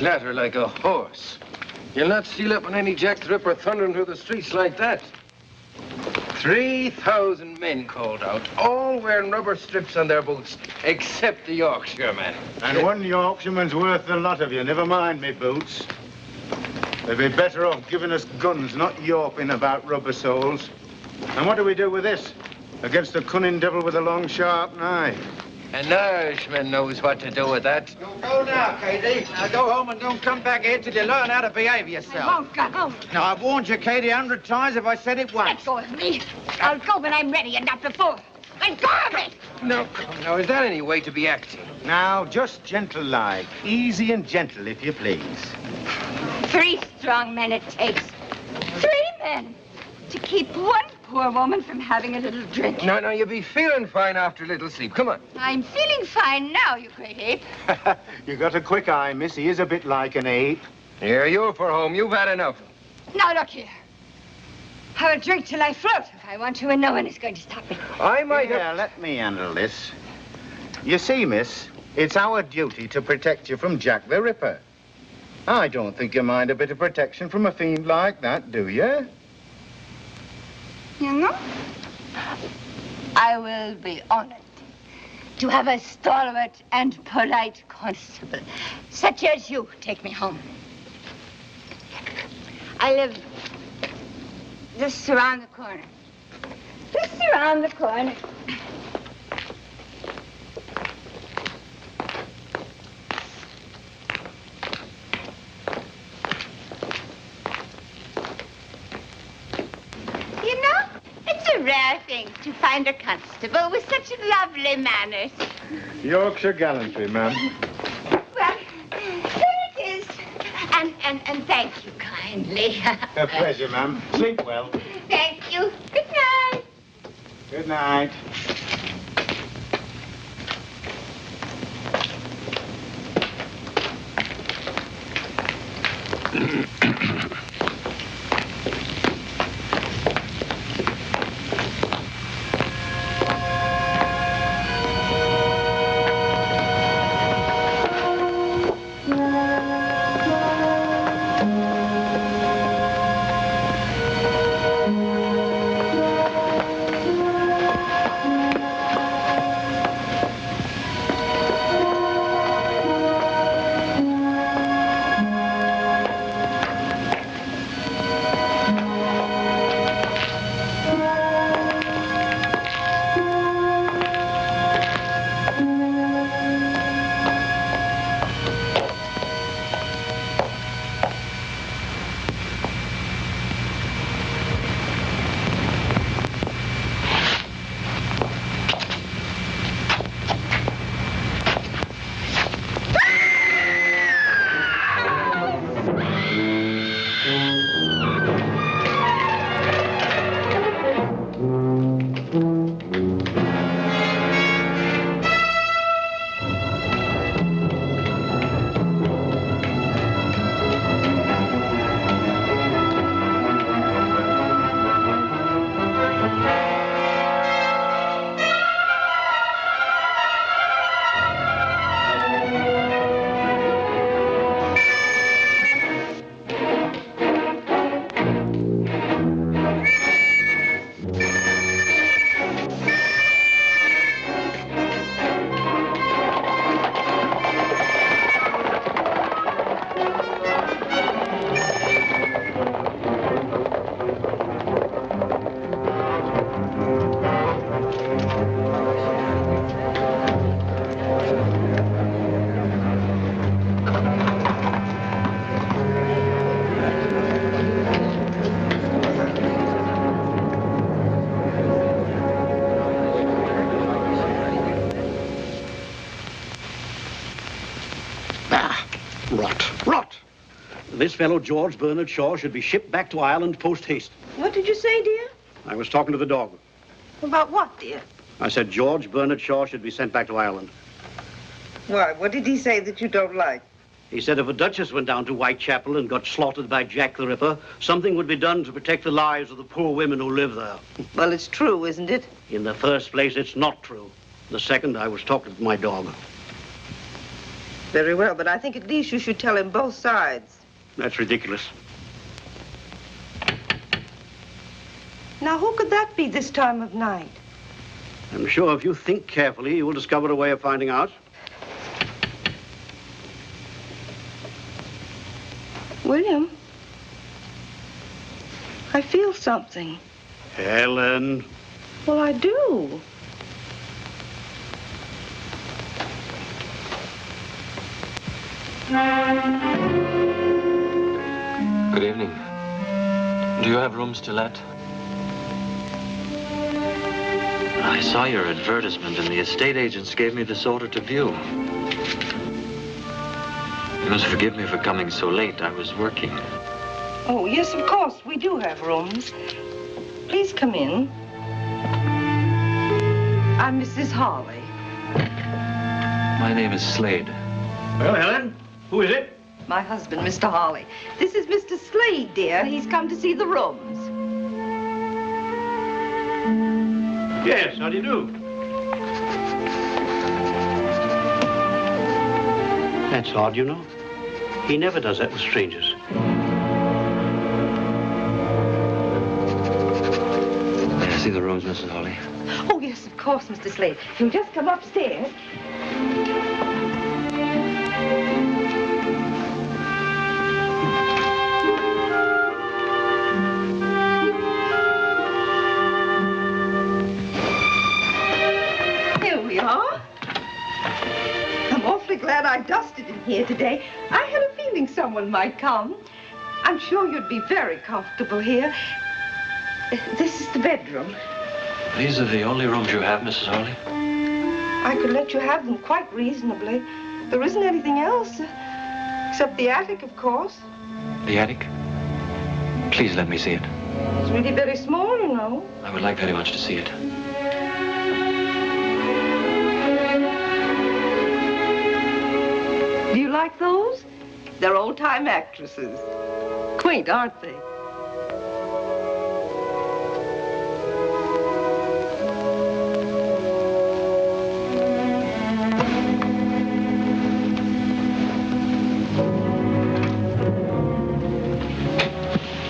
clatter like a horse. You'll not steal up on any Jack the Ripper thundering through the streets like that. 3,000 men called out, all wearing rubber strips on their boots, except the Yorkshireman. And one Yorkshireman's worth the lot of you, never mind me boots. They'd be better off giving us guns, not yawping about rubber soles. And what do we do with this? Against the cunning devil with a long, sharp knife. An Irishman knows what to do with that. You go now, Katie. Now go home and don't come back here till you learn how to behave yourself. I won't go. Now, I've warned you, Katie, 100 times if I said it once. Let go of me. I'll go when I'm ready and not before. Let go of me. No, now, is that any way to be acting? Now, just gentle-like. Easy and gentle, if you please. 3 strong men it takes. 3 men to keep one poor woman from having a little drink. No, you'll be feeling fine after a little sleep. Come on. I'm feeling fine now, you great ape. You got a quick eye, miss. He is a bit like an ape. Here, you're for home. You've had enough. Now, look here. Have a drink till I float if I want to, and no one is going to stop me. I might have... Yeah, let me handle this. You see, miss, it's our duty to protect you from Jack the Ripper. I don't think you mind a bit of protection from a fiend like that, do you? You know, I will be honored to have a stalwart and polite constable, such as you, take me home. I live just around the corner. Just around the corner. You know, it's a rare thing to find a constable with such lovely manners. Yorkshire gallantry, ma'am. Well, there it is. And thank you kindly. A pleasure, ma'am. Sleep well. Thank you. Good night. Good night. This fellow, George Bernard Shaw, should be shipped back to Ireland post-haste. What did you say, dear? I was talking to the dog. About what, dear? I said George Bernard Shaw should be sent back to Ireland. Why, what did he say that you don't like? He said if a duchess went down to Whitechapel and got slaughtered by Jack the Ripper, something would be done to protect the lives of the poor women who live there. Well, it's true, isn't it? In the first place, it's not true. The second, I was talking to my dog. Very well, but I think at least you should tell him both sides. That's ridiculous. Now, who could that be this time of night? I'm sure if you think carefully, you will discover a way of finding out. William, I feel something. Helen. Well, I do. Good evening. Do you have rooms to let? I saw your advertisement, and the estate agents gave me this order to view. You must forgive me for coming so late. I was working. Oh, yes, of course. We do have rooms. Please come in. I'm Mrs. Harley. My name is Slade. Well, Helen, who is it? My husband, Mr. Harley. This is Mr. Slade, dear. He's come to see the rooms. Yes, how do you do? That's odd, you know. He never does that with strangers. May I see the rooms, Mrs. Harley? Oh, yes, of course, Mr. Slade. You'll just come upstairs. Here we are. I'm awfully glad I dusted in here today. I had a feeling someone might come. I'm sure you'd be very comfortable here. This is the bedroom. These are the only rooms you have, Mrs. Harley? I could let you have them quite reasonably. There isn't anything else, except the attic, of course. The attic? Please let me see it. It's really very small, you know. I would like very much to see it. Do you like those? They're old-time actresses. Quaint, aren't they?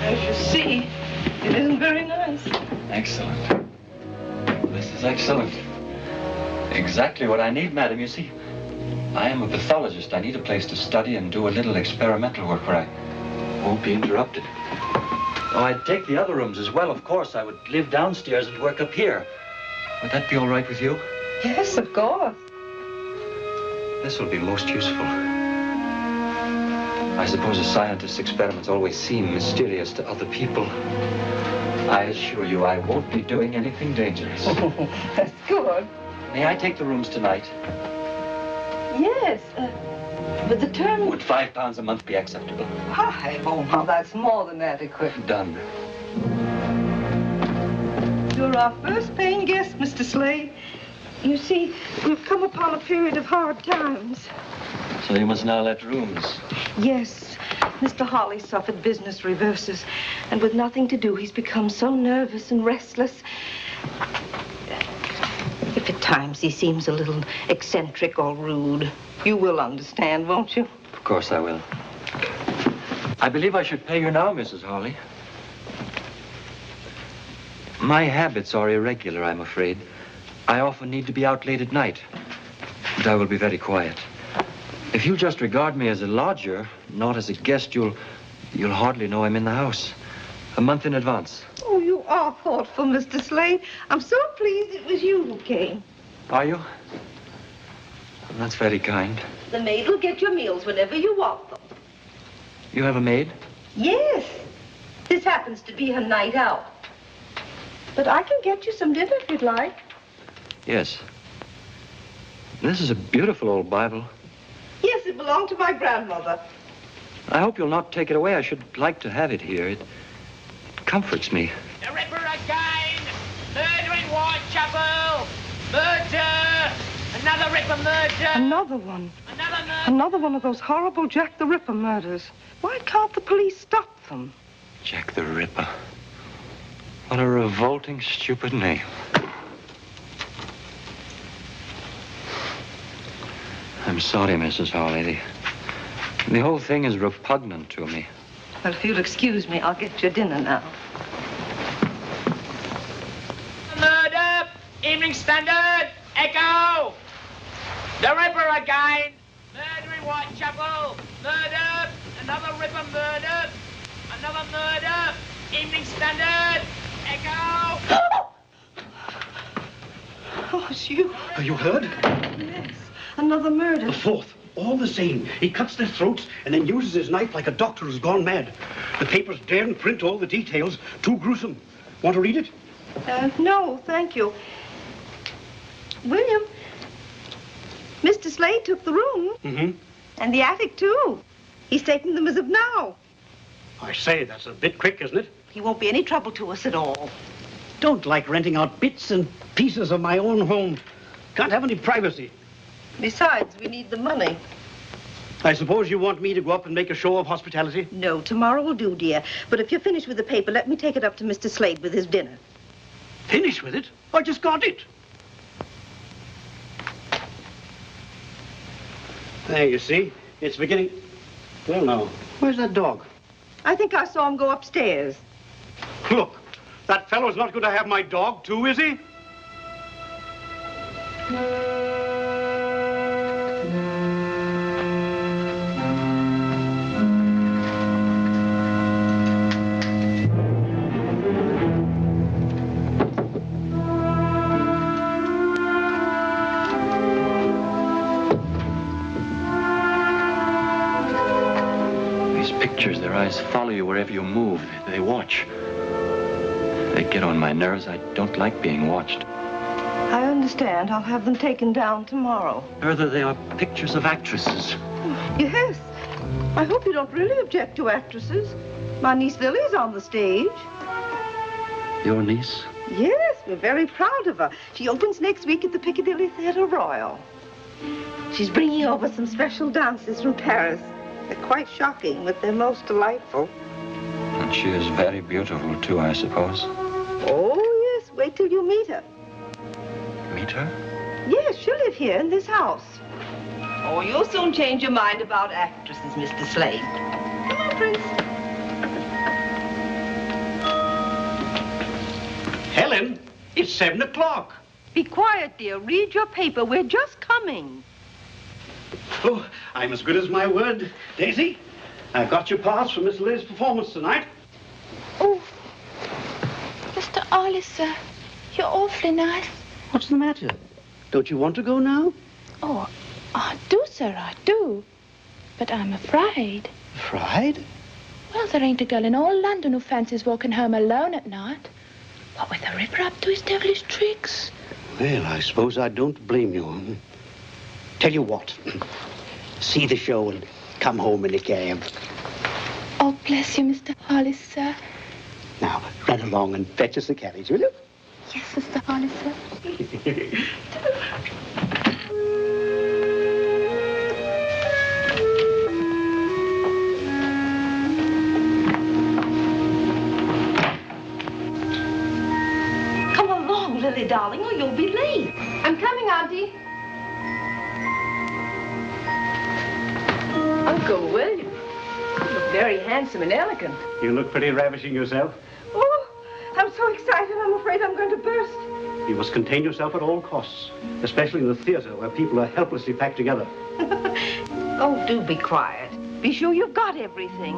As you see, it isn't very nice. Excellent. This is excellent. Exactly what I need, madam. You see, I am a pathologist. I need a place to study and do a little experimental work where I won't be interrupted. Oh, I'd take the other rooms as well, of course. I would live downstairs and work up here. Would that be all right with you? Yes, of course. This will be most useful. I suppose a scientist's experiments always seem mysterious to other people. I assure you I won't be doing anything dangerous. That's good. May I take the rooms tonight? Yes, but the term... Would £5 a month be acceptable? Hi, oh, now that's more than adequate. Done. You're our first paying guest, Mr. Slade. You see, we've come upon a period of hard times. So you must now let rooms. Yes, Mr. Harley suffered business reverses, and with nothing to do, he's become so nervous and restless. If at times he seems a little eccentric or rude, you will understand, won't you? Of course I will. I believe I should pay you now, Mrs. Harley. My habits are irregular, I'm afraid. I often need to be out late at night, but I will be very quiet. If you just regard me as a lodger, not as a guest, you'll hardly know I'm in the house. A month in advance. Oh, you are thoughtful, Mr. Slade. I'm so pleased it was you who came. Are you? That's very kind. The maid will get your meals whenever you want them. You have a maid? Yes. This happens to be her night out. But I can get you some dinner if you'd like. Yes. This is a beautiful old Bible. Yes, it belonged to my grandmother. I hope you'll not take it away. I should like to have it here. It comforts me. The Ripper again! Murder in Whitechapel! Murder! Another Ripper murder! Another one. Another murder! Another one of those horrible Jack the Ripper murders. Why can't the police stop them? Jack the Ripper. What a revolting, stupid name. I'm sorry, Mrs. Harley. The whole thing is repugnant to me. Well, if you'll excuse me, I'll get your dinner now. Murder! Evening Standard! Echo! The Ripper again! Murder in Whitechapel! Murder! Another Ripper murder! Another murder! Evening Standard! Echo! Oh, it's you. Have you heard? Yes, another murder. The fourth. All the same. He cuts their throats and then uses his knife like a doctor who's gone mad. The papers daren't print all the details. Too gruesome. Want to read it? No, thank you. William, Mr. Slade took the room. Mm-hmm. And the attic, too. He's taking them as of now. I say, that's a bit quick, isn't it? He won't be any trouble to us at all. Don't like renting out bits and pieces of my own home. Can't have any privacy. Besides, we need the money. I suppose you want me to go up and make a show of hospitality? No, tomorrow will do, dear. But if you're finished with the paper, let me take it up to Mr. Slade with his dinner. Finished with it? I just got it. There, you see. It's beginning... Well, now, where's that dog? I think I saw him go upstairs. Look, that fellow's not going to have my dog, too, is he? Their eyes follow you wherever you move. They watch. They get on my nerves. I don't like being watched. I understand. I'll have them taken down tomorrow. Further, they are pictures of actresses. Yes. I hope you don't really object to actresses. My niece Lily's on the stage. Your niece? Yes, we're very proud of her. She opens next week at the Piccadilly Theatre Royal. She's bringing over some special dances from Paris. They're quite shocking, but they're most delightful. And she is very beautiful, too, I suppose. Oh, yes. Wait till you meet her. Meet her? Yes, she'll live here in this house. Oh, you'll soon change your mind about actresses, Mr. Slade. Come on, Prince. Helen, it's 7 o'clock. Be quiet, dear. Read your paper. We're just coming. Oh, I'm as good as my word. Daisy, I've got your pass for Miss Liz's performance tonight. Oh, Mr. Harley, sir, you're awfully nice. What's the matter? Don't you want to go now? Oh, I do, sir, I do. But I'm afraid. Afraid? Well, there ain't a girl in all London who fancies walking home alone at night. What with the Ripper up to his devilish tricks. Well, I suppose I don't blame you. Tell you what, see the show and come home in a cab. Oh, bless you, Mr. Harley, sir. Now, run along and fetch us a carriage, will you? Yes, Mr. Harley, sir. Come along, Lily, darling, or you'll be late. I'm coming, Auntie. Uncle William, you look very handsome and elegant. You look pretty ravishing yourself. Oh, I'm so excited, I'm afraid I'm going to burst. You must contain yourself at all costs, especially in the theater where people are helplessly packed together. Oh, do be quiet. Be sure you've got everything.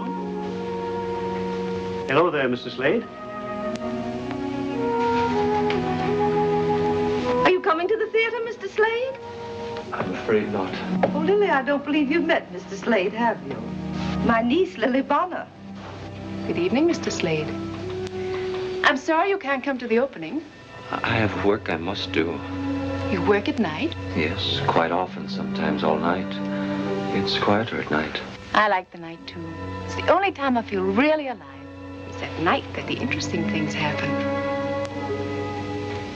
Hello there, Mr. Slade. Are you coming to the theater, Mr. Slade? I'm afraid not. Oh, Lily, I don't believe you've met Mr. Slade, have you? My niece, Lily Bonner. Good evening, Mr. Slade. I'm sorry you can't come to the opening. I have work I must do. You work at night? Yes, quite often, sometimes all night. It's quieter at night. I like the night, too. It's the only time I feel really alive. It's at night that the interesting things happen.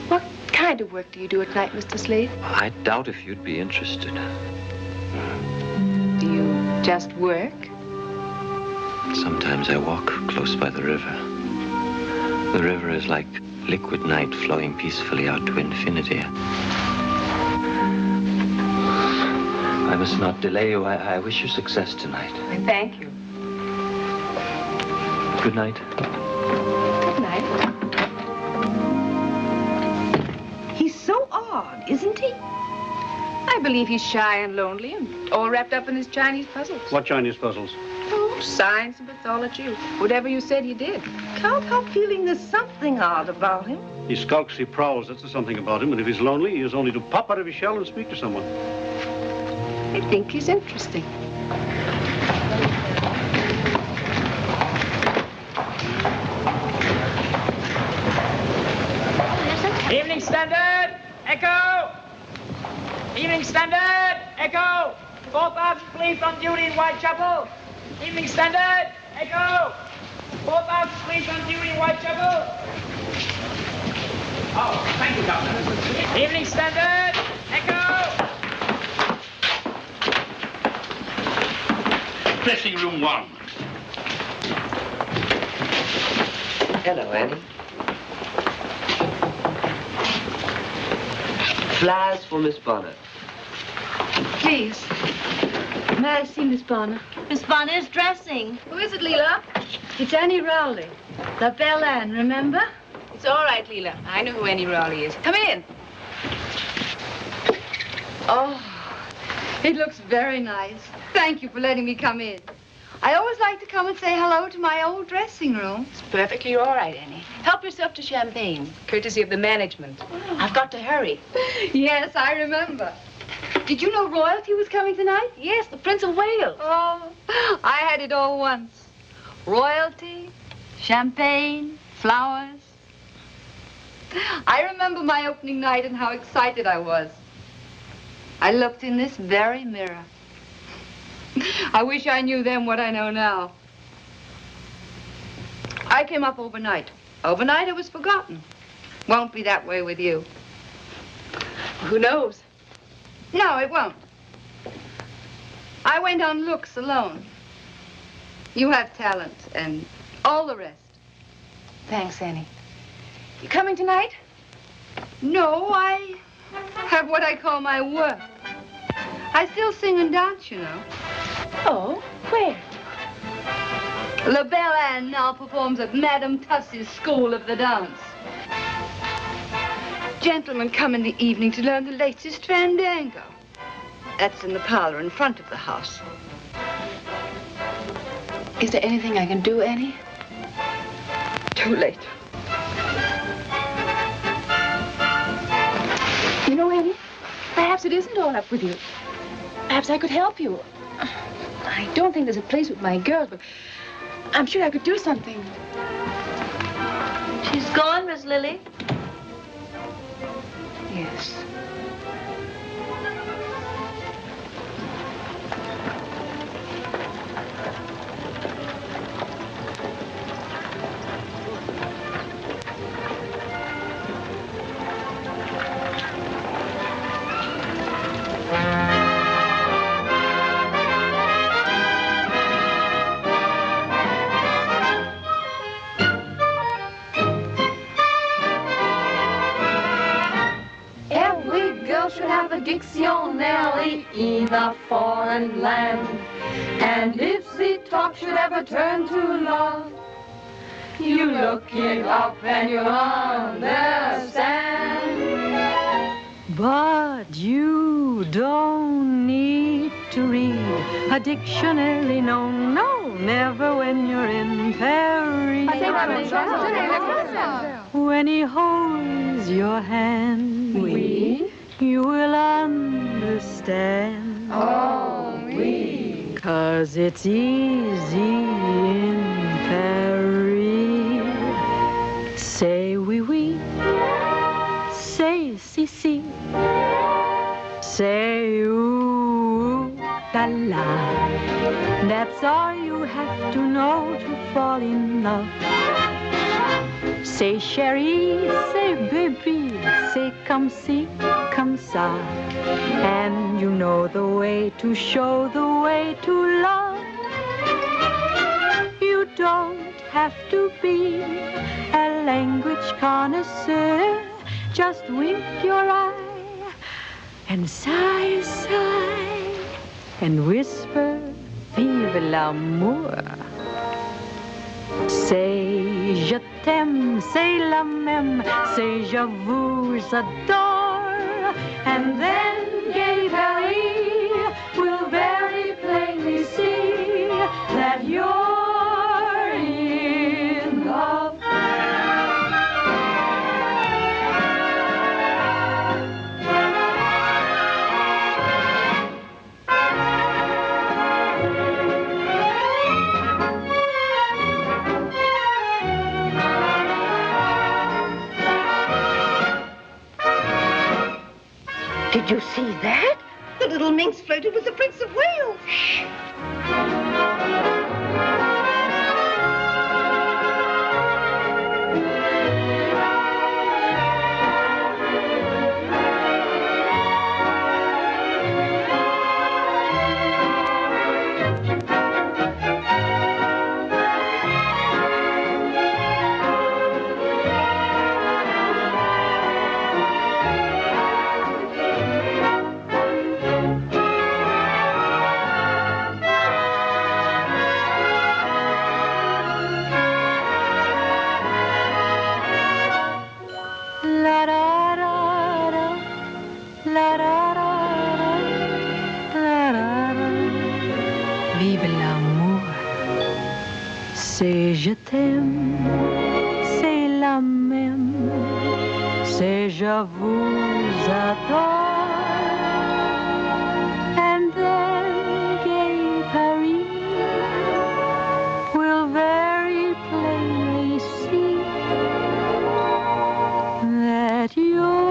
What kind of work do you do at night, Mr. Slade? I doubt if you'd be interested. Do you just work? Sometimes I walk close by the river. The river is like liquid night flowing peacefully out to infinity. I must not delay you. I wish you success tonight. I thank you. Good night. Good night. He's so odd, isn't he? I believe he's shy and lonely and all wrapped up in his Chinese puzzles. What Chinese puzzles? Oh, science and pathology. Whatever you said he did. Can't help feeling there's something odd about him. He skulks, he prowls. That's something about him. And if he's lonely, he has only to pop out of his shell and speak to someone. I think he's interesting. Evening Standard, Echo! Evening Standard, Echo! 4,000 police on duty in Whitechapel. Evening Standard, Echo! 4,000 police on duty in Whitechapel. Oh, thank you, Governor. Evening Standard, Echo! Dressing room 1. Hello, Annie. Flowers for Miss Bonner. Please. May I see Miss Bonner? Miss Bonner is dressing. Who is it, Leela? It's Annie Rowley. The Palance, remember? It's all right, Leela. I know who Annie Rowley is. Come in. Oh, it looks very nice. Thank you for letting me come in. I always like to come and say hello to my old dressing room. It's perfectly all right, Annie. Help yourself to champagne, courtesy of the management. Oh. I've got to hurry. Yes, I remember. Did you know royalty was coming tonight? Yes, the Prince of Wales. Oh, I had it all once. Royalty, champagne, flowers. I remember my opening night and how excited I was. I looked in this very mirror. I wish I knew then what I know now. I came up overnight. Overnight, it was forgotten. Won't be that way with you. Who knows? No, it won't. I went on looks alone. You have talent and all the rest. Thanks, Annie. You coming tonight? No, I have what I call my work. I still sing and dance, you know. Oh, where? La Belle Anne now performs at Madame Tussie's School of the Dance. Gentlemen come in the evening to learn the latest fandango. That's in the parlor in front of the house. Is there anything I can do, Annie? Too late. You know, Annie, perhaps it isn't all up with you. Perhaps I could help you. I don't think there's a place with my girls, but I'm sure I could do something. She's gone, Miss Lily. Yes. Dictionary in a foreign land. And if the talk should ever turn to love, you looking up and you understand. But you don't need to read a dictionary, no, no, never when you're in Paris. When he holds your hand, you will understand. Oh, oui. 'Cause it's easy in Paris. Say oui, oui. Say si, si. Say ooh, la, la. That's all you have to know to fall in love. Say chérie, say baby, say come si, come ça. And you know the way to show the way to love. You don't have to be a language connoisseur. Just wink your eye and sigh, sigh. and whisper, vive l'amour. Say je t'aime, say la même, say je vous adore, and then gay Barré will very plainly see that you're in love. Did you see that? The little minx flirted with the Prince of Wales. Shh. Vive l'amour, c'est je t'aime, c'est la même, c'est je vous adore, and then gay Paris will very plainly see that you're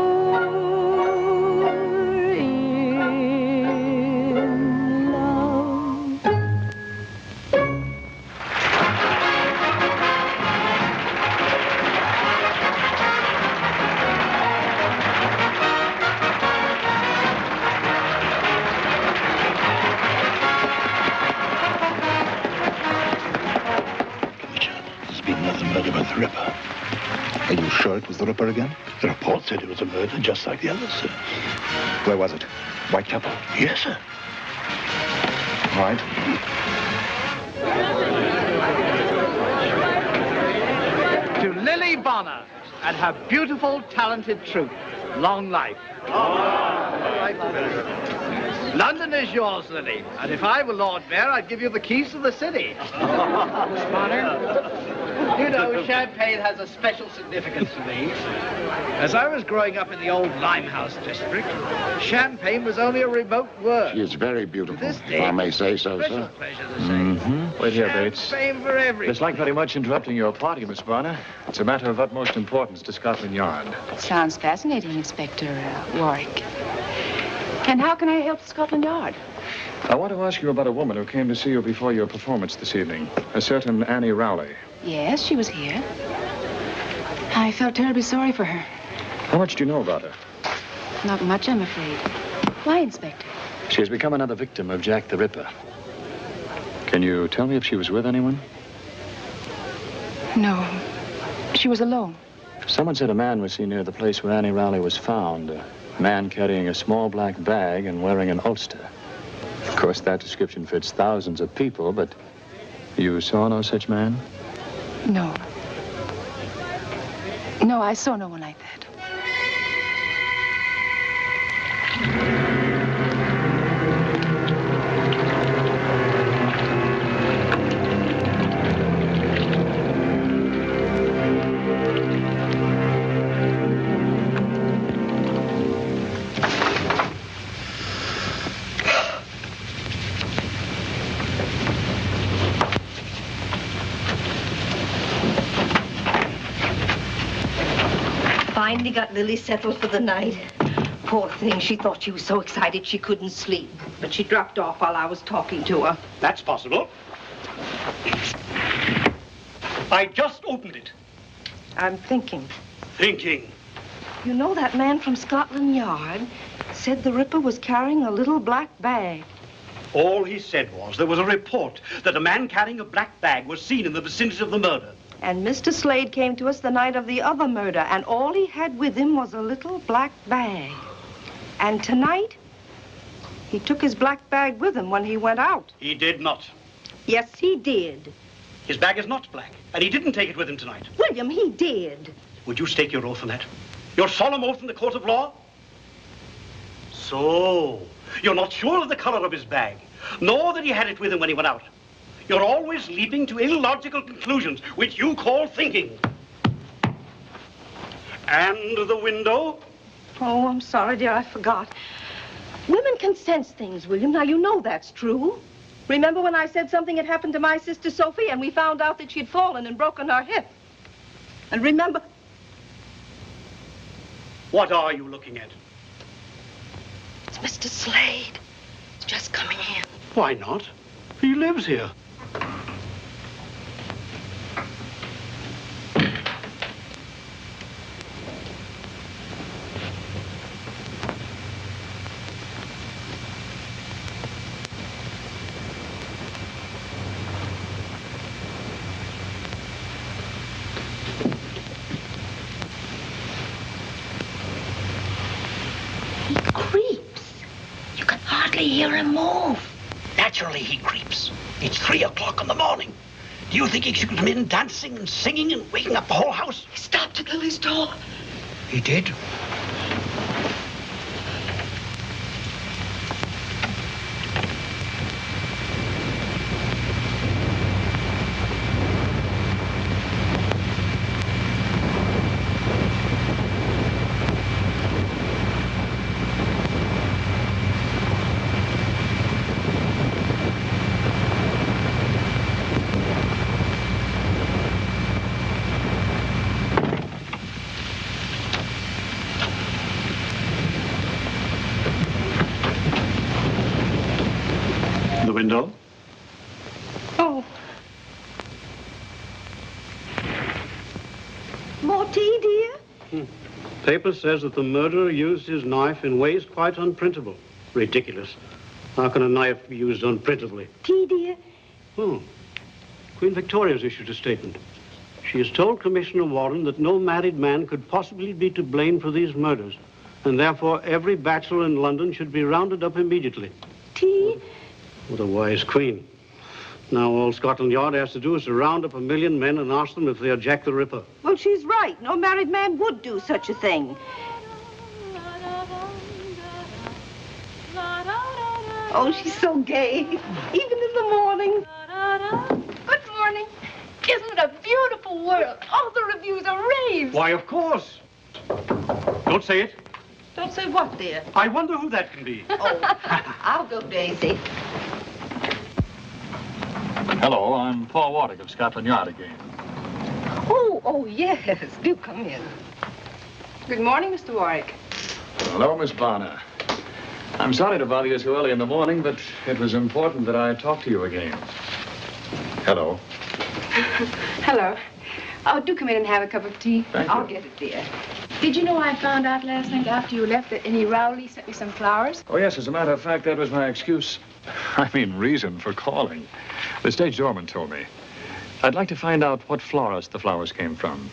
the Ripper. Are you sure it was the Ripper again? The report said it was a murder just like the others, sir. Where was it? Whitechapel? Yes, sir. All right. To Lily Bonner and her beautiful, talented troupe, long life. London is yours, Lily, and if I were Lord Mayor, I'd give you the keys to the city. Miss Bonner, you know, champagne has a special significance to me. As I was growing up in the old Limehouse district, champagne was only a remote word. She is very beautiful, To this if day, I may say so, special sir. pleasure to say. Wait here, Bates. Champagne for everyone. It's like very much interrupting your party, Miss Bonner. It's a matter of utmost importance to Scotland Yard. Sounds fascinating, Inspector Warwick. And how can I help Scotland Yard? I want to ask you about a woman who came to see you before your performance this evening. A certain Annie Rowley. Yes, she was here. I felt terribly sorry for her. How much do you know about her? Not much, I'm afraid. Why, Inspector? She has become another victim of Jack the Ripper. Can you tell me if she was with anyone? No. She was alone. Someone said a man was seen near the place where Annie Rowley was found. A man carrying a small black bag and wearing an ulster. Of course, that description fits thousands of people, but you saw no such man? No. No, I saw no one like that. Finally got Lily settled for the night. Poor thing, she thought she was so excited she couldn't sleep. But she dropped off while I was talking to her. That's possible. I just opened it. I'm thinking. Thinking. You know, that man from Scotland Yard said the Ripper was carrying a little black bag. All he said was there was a report that a man carrying a black bag was seen in the vicinity of the murder. And Mr. Slade came to us the night of the other murder, and all he had with him was a little black bag. And tonight, He took his black bag with him when he went out. He did not. Yes, he did. His bag is not black, and he didn't take it with him tonight. William, he did. Would you stake your oath on that? Your solemn oath in the court of law? So, you're not sure of the color of his bag, nor that he had it with him when he went out. You're always leaping to illogical conclusions, which you call thinking. And the window? Oh, I'm sorry, dear, I forgot. Women can sense things, William. Now, you know that's true. Remember when I said something had happened to my sister Sophie and we found out that she'd fallen and broken her hip? And remember... What are you looking at? It's Mr. Slade. He's just coming in. Why not? He lives here. Hear him move. Naturally, he creeps. It's 3 o'clock in the morning. Do you think he should come in dancing and singing and waking up the whole house? He stopped at Lily's door. He did? Window? Oh. More tea, dear? Paper says that the murderer used his knife in ways quite unprintable. Ridiculous. How can a knife be used unprintably? Tea, dear? Oh. Queen Victoria's issued a statement. She has told Commissioner Warren that no married man could possibly be to blame for these murders, and therefore every bachelor in London should be rounded up immediately. Tea? What a wise queen. Now all Scotland Yard has to do is to round up 1,000,000 men and ask them if they are Jack the Ripper. Well, she's right. No married man would do such a thing. Oh, she's so gay. Even in the morning. Good morning. Isn't it a beautiful world? All the reviews are raves. Why, of course. Don't say it. Don't say what, dear? I wonder who that can be. Oh, I'll go, Daisy. Hello, I'm Paul Warwick of Scotland Yard again. Oh, yes. Do come in. Good morning, Mr. Warwick. Hello, Miss Bonner. I'm sorry to bother you so early in the morning, but it was important that I talk to you again. Hello. Hello. Oh, do come in and have a cup of tea. Thank you. I'll get it, dear. Did you know I found out last night after you left that Annie Rowley sent me some flowers? Oh, yes, as a matter of fact, that was my excuse. I mean, reason for calling. The stage doorman told me. I'd like to find out what florist the flowers came from.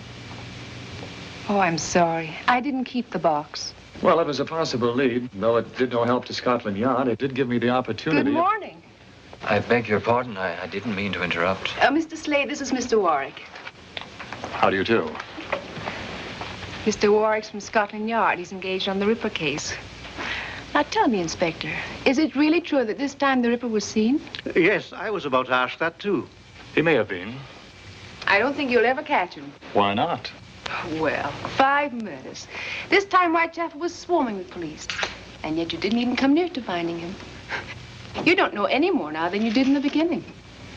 Oh, I'm sorry. I didn't keep the box. Well, it was a possible lead. Though it did no help to Scotland Yard, it did give me the opportunity. Good morning. I beg your pardon. I didn't mean to interrupt. Mr. Slade, this is Mr. Warwick. How do you do? Mr. Warwick's from Scotland Yard. He's engaged on the Ripper case. Now, tell me, Inspector, is it really true that this time the Ripper was seen? Yes, I was about to ask that, too. He may have been. I don't think you'll ever catch him. Why not? Well, 5 murders. This time Whitechapel was swarming with police. And yet you didn't even come near to finding him. You don't know any more now than you did in the beginning.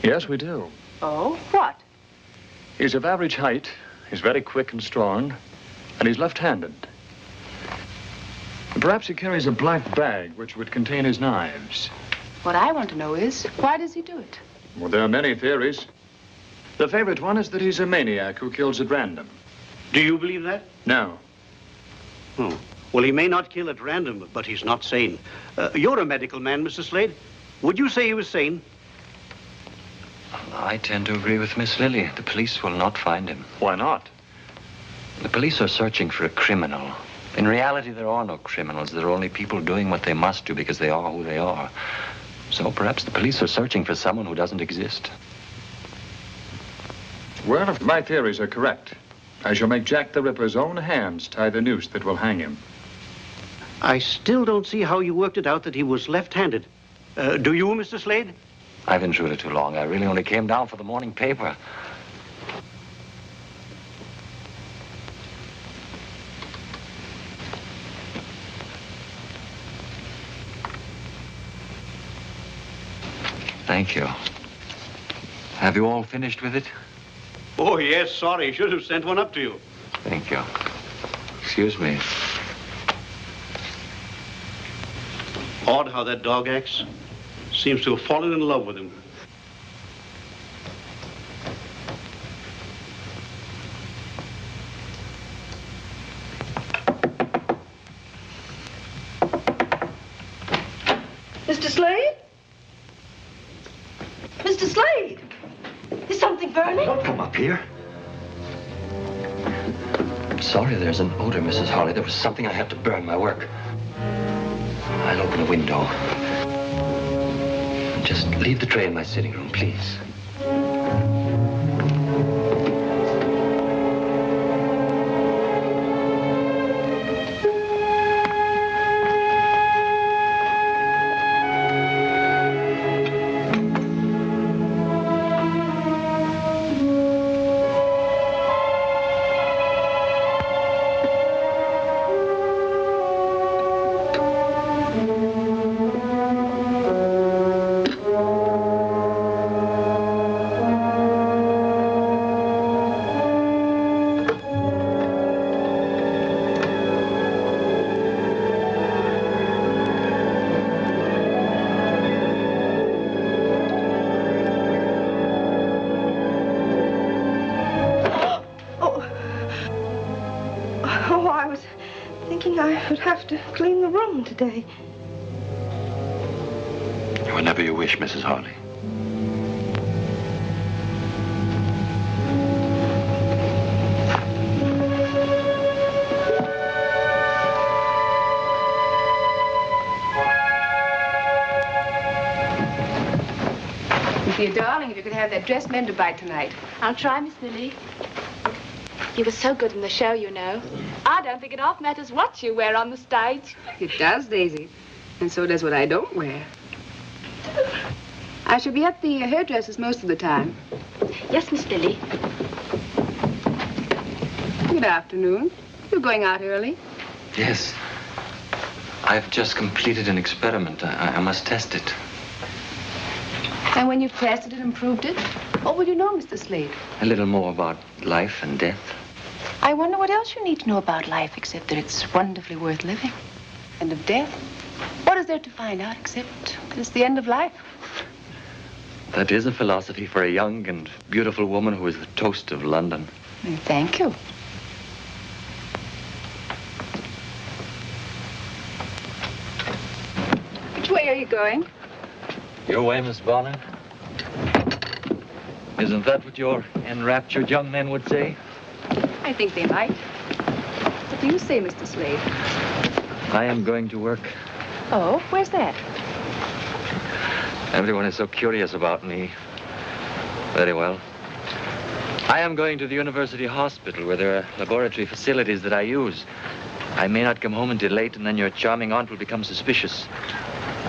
Yes, we do. Oh, what? He's of average height. He's very quick and strong. And he's left-handed. Perhaps he carries a black bag which would contain his knives. What I want to know is, why does he do it? Well, there are many theories. The favorite one is that he's a maniac who kills at random. Do you believe that? No. Oh. Well, he may not kill at random, but he's not sane. You're a medical man, Mr. Slade. Would you say he was sane? I tend to agree with Miss Lily. The police will not find him. Why not? The police are searching for a criminal. In reality, there are no criminals. There are only people doing what they must do because they are who they are. So perhaps the police are searching for someone who doesn't exist. Well, if my theories are correct, I shall make Jack the Ripper's own hands tie the noose that will hang him. I still don't see how you worked it out that he was left-handed. Do you, Mr. Slade? I've intruded too long. I really only came down for the morning paper. Thank you. Have you all finished with it? Oh, yes, sorry. Should have sent one up to you. Thank you. Excuse me. Odd how that dog acts. Seems to have fallen in love with him. Mr. Slade? Mr. Slade! Is something burning? Don't come up here. I'm sorry there's an odor, Mrs. Harley. There was something I had to burn, my work. I'll open a window. And just leave the tray in my sitting room, please. Clean the room today. Whenever you wish, Mrs. Harley. Dear darling, if you could have that dress mended by tonight. I'll try, Miss Lily. You were so good in the show, you know. I don't think it half matters what you wear on the stage. It does, Daisy. And so does what I don't wear. I shall be at the hairdresser's most of the time. Yes, Miss Lily. Good afternoon. You're going out early? Yes. I've just completed an experiment. I must test it. And when you've tested it and proved it, what will you know, Mr. Slade? A little more about life and death. I wonder what else you need to know about life except that it's wonderfully worth living. And of death? What is there to find out except that it's the end of life? That is a philosophy for a young and beautiful woman who is the toast of London. Thank you. Which way are you going? Your way, Miss Bonner. Isn't that what your enraptured young men would say? I think they might. What do you say, Mr. Slade? I am going to work. Oh, where's that? Everyone is so curious about me. Very well. I am going to the university hospital where there are laboratory facilities that I use. I may not come home until late, and then your charming aunt will become suspicious.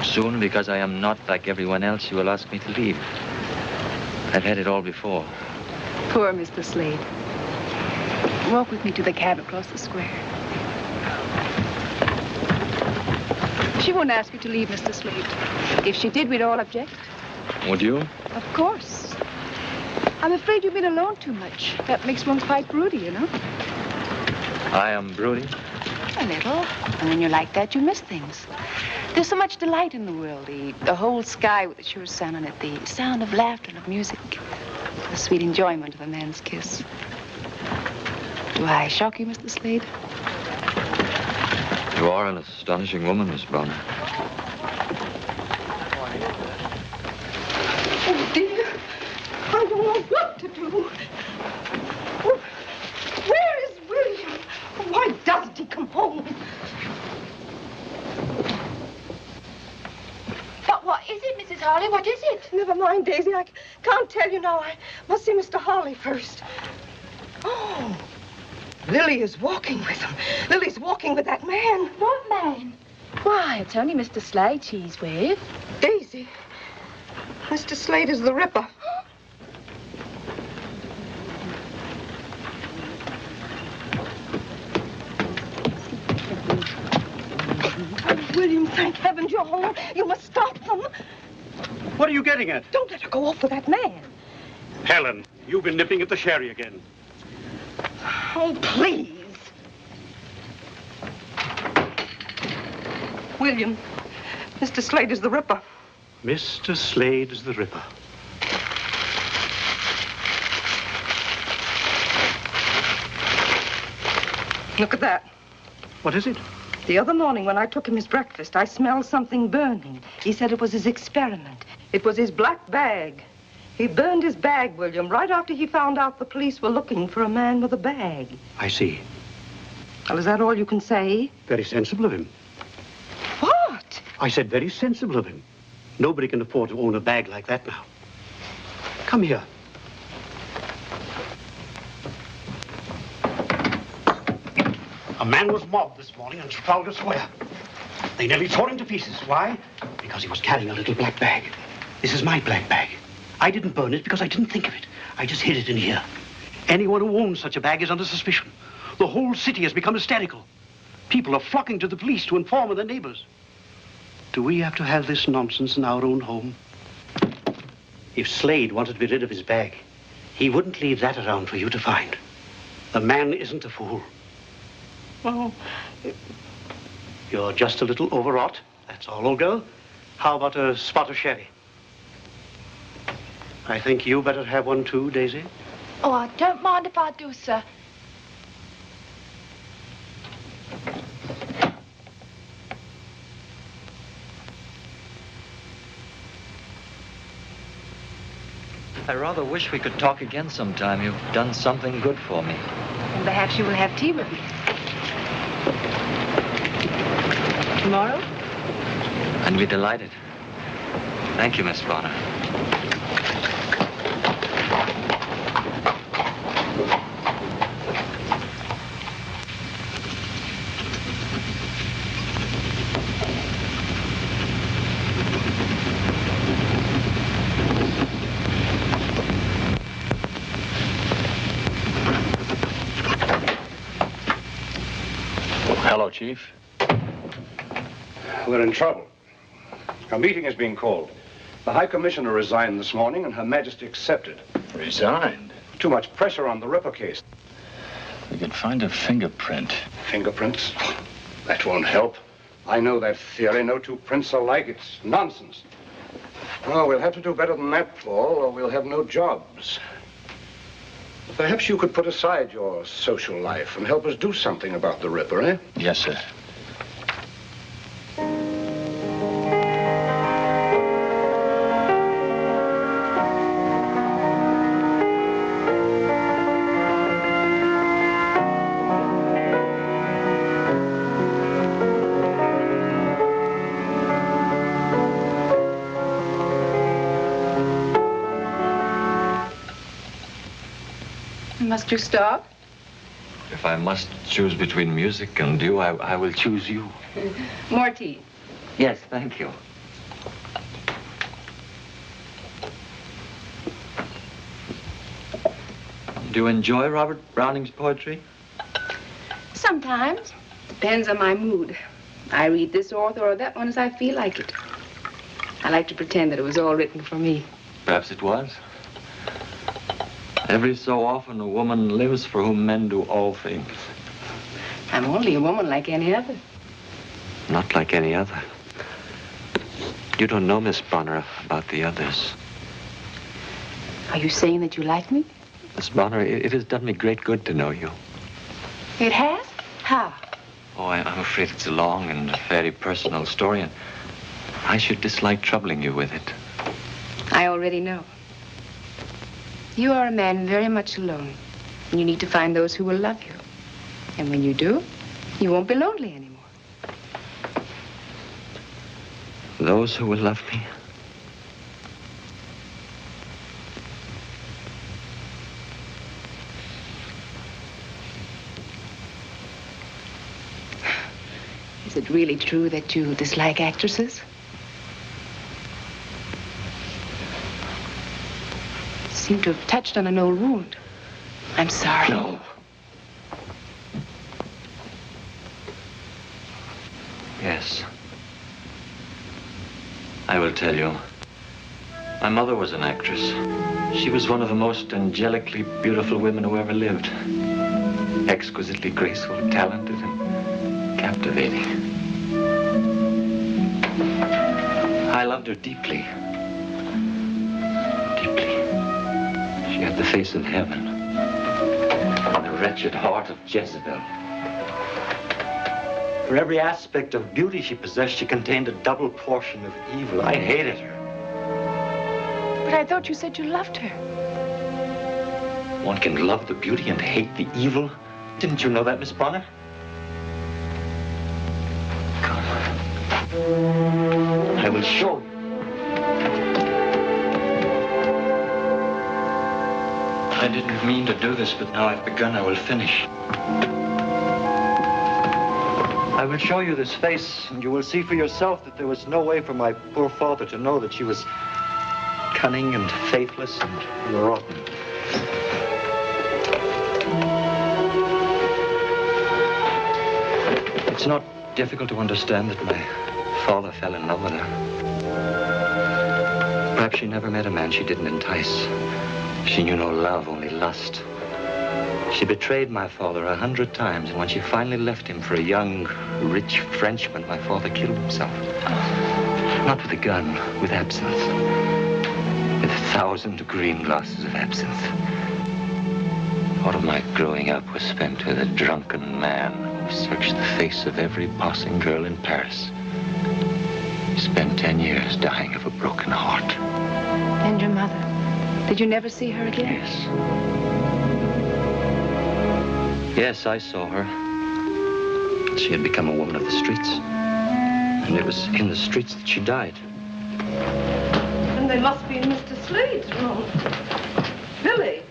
Soon, because I am not like everyone else, she will ask me to leave. I've had it all before. Poor Mr. Slade. Walk with me to the cab across the square. She won't ask you to leave, Mr. Slade. If she did, we'd all object. Would you? Of course. I'm afraid you've been alone too much. That makes one quite broody, you know. I am broody? A little. And when you're like that, you miss things. There's so much delight in the world. The whole sky with the sure sun on it. The sound of laughter and of music. The sweet enjoyment of a man's kiss. Do I shock you, Mr. Slade? You are an astonishing woman, Miss Bonner. Oh, dear. I don't know what to do. Oh, where is William? Why doesn't he come home? Never mind, Daisy. I can't tell you now. I must see Mr. Harley first. Oh, Lily is walking with him. Lily's walking with that man. What man? Why, it's only Mr. Slade she's with. Daisy, Mr. Slade is the Ripper. Oh, William, thank heavens you're home. You must stop them. What are you getting at? Don't let her go off with that man. Helen, you've been nipping at the sherry again. Oh, please. William, Mr. Slade is the Ripper. Mr. Slade is the Ripper. Look at that. What is it? The other morning when I took him his breakfast, I smelled something burning. He said it was his experiment. It was his black bag. He burned his bag, William, right after he found out the police were looking for a man with a bag. I see. Well, is that all you can say? Very sensible of him. What? I said very sensible of him. Nobody can afford to own a bag like that now. Come here. A man was mobbed this morning in Trafalgar Square. They nearly tore him to pieces. Why? Because he was carrying a little black bag. This is my black bag. I didn't burn it because I didn't think of it. I just hid it in here. Anyone who owns such a bag is under suspicion. The whole city has become hysterical. People are flocking to the police to inform their neighbors. Do we have to have this nonsense in our own home? If Slade wanted to be rid of his bag, he wouldn't leave that around for you to find. The man isn't a fool. Oh. You're just a little overwrought. That's all, old girl. How about a spot of sherry? I think you better have one too, Daisy. Oh, I don't mind if I do, sir. I rather wish we could talk again sometime. You've done something good for me. And perhaps you will have tea with me. Tomorrow? I'd be delighted. Thank you, Miss Bonner. Hello, Chief. We're in trouble. A meeting has been called. The High Commissioner resigned this morning, and Her Majesty accepted. Resigned? Too much pressure on the Ripper case. We could find a fingerprint. Fingerprints? That won't help. I know that theory. No two prints are alike. It's nonsense. Oh, we'll have to do better than that, Paul, or we'll have no jobs. Perhaps you could put aside your social life and help us do something about the Ripper, eh? Yes, sir. Must you stop? If I must choose between music and you, I will choose you. More tea. Yes, thank you. Do you enjoy Robert Browning's poetry? Sometimes. Depends on my mood. I read this author or that one as I feel like it. I like to pretend that it was all written for me. Perhaps it was. Every so often, a woman lives for whom men do all things. I'm only a woman like any other. Not like any other. You don't know, Miss Bonner, about the others. Are you saying that you like me? Miss Bonner, it has done me great good to know you. It has? How? Oh, I'm afraid it's a long and very personal story, and I should dislike troubling you with it. I already know. You are a man very much alone, and you need to find those who will love you. And when you do, you won't be lonely anymore. Those who will love me? Is it really true that you dislike actresses? You seem to have touched on an old wound. I'm sorry. No. Yes. I will tell you. My mother was an actress. She was one of the most angelically beautiful women who ever lived. Exquisitely graceful, talented, and captivating. I loved her deeply. Deeply. She had the face of heaven and the wretched heart of Jezebel. For every aspect of beauty she possessed, she contained a double portion of evil. I hated her. But I thought you said you loved her. One can love the beauty and hate the evil. Didn't you know that, Miss Bonner? Come. I will show you. I didn't mean to do this, but now I've begun, I will finish. I will show you this face, and you will see for yourself that there was no way for my poor father to know that she was cunning and faithless and rotten. It's not difficult to understand that my father fell in love with her. Perhaps she never met a man she didn't entice. She knew no love, only lust. She betrayed my father 100 times, and when she finally left him for a young, rich Frenchman, my father killed himself. Not with a gun, with absinthe. With 1,000 green glasses of absinthe. All of my growing up was spent with a drunken man who searched the face of every passing girl in Paris. He spent 10 years dying of a broken heart. And your mother? Did you never see her again? Yes. Yes, I saw her. She had become a woman of the streets. And it was in the streets that she died. And they must be in Mr. Slade's room. Lily.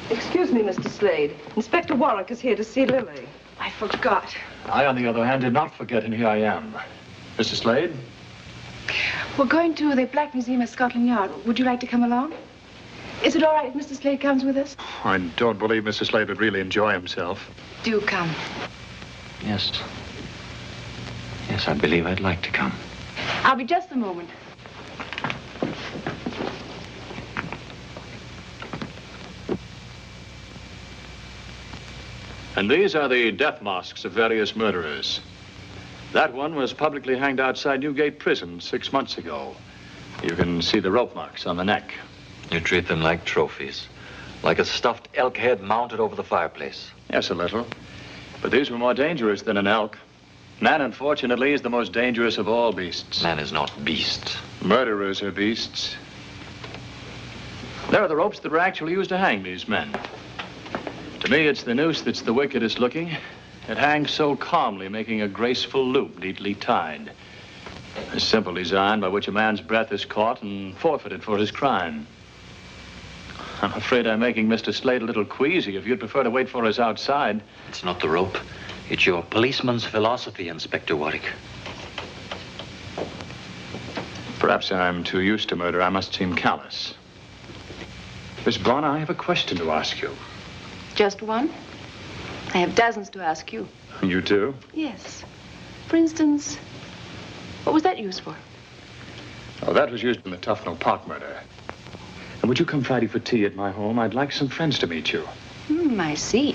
Excuse me, Mr. Slade. Inspector Warwick is here to see Lily. I forgot. I, on the other hand, did not forget, and here I am. Mr. Slade? We're going to the Black Museum at Scotland Yard. Would you like to come along? Is it all right if Mr. Slade comes with us? I don't believe Mr. Slade would really enjoy himself. Do come. Yes. Yes, I believe I'd like to come. I'll be just a moment. And these are the death masks of various murderers. That one was publicly hanged outside Newgate Prison 6 months ago. You can see the rope marks on the neck. You treat them like trophies. Like a stuffed elk head mounted over the fireplace. Yes, a little. But these were more dangerous than an elk. Man, unfortunately, is the most dangerous of all beasts. Man is not beast. Murderers are beasts. There are the ropes that were actually used to hang these men. To me, it's the noose that's the wickedest looking. It hangs so calmly, making a graceful loop neatly tied. A simple design by which a man's breath is caught and forfeited for his crime. I'm afraid I'm making Mr. Slade a little queasy. If you'd prefer to wait for us outside. It's not the rope. It's your policeman's philosophy, Inspector Warwick. Perhaps I'm too used to murder. I must seem callous. Miss Bonner, I have a question to ask you. Just one? I have dozens to ask you. You too? Yes. For instance, what was that used for? Oh, that was used in the Tufnell Park murder. And would you come Friday for tea at my home? I'd like some friends to meet you. I see.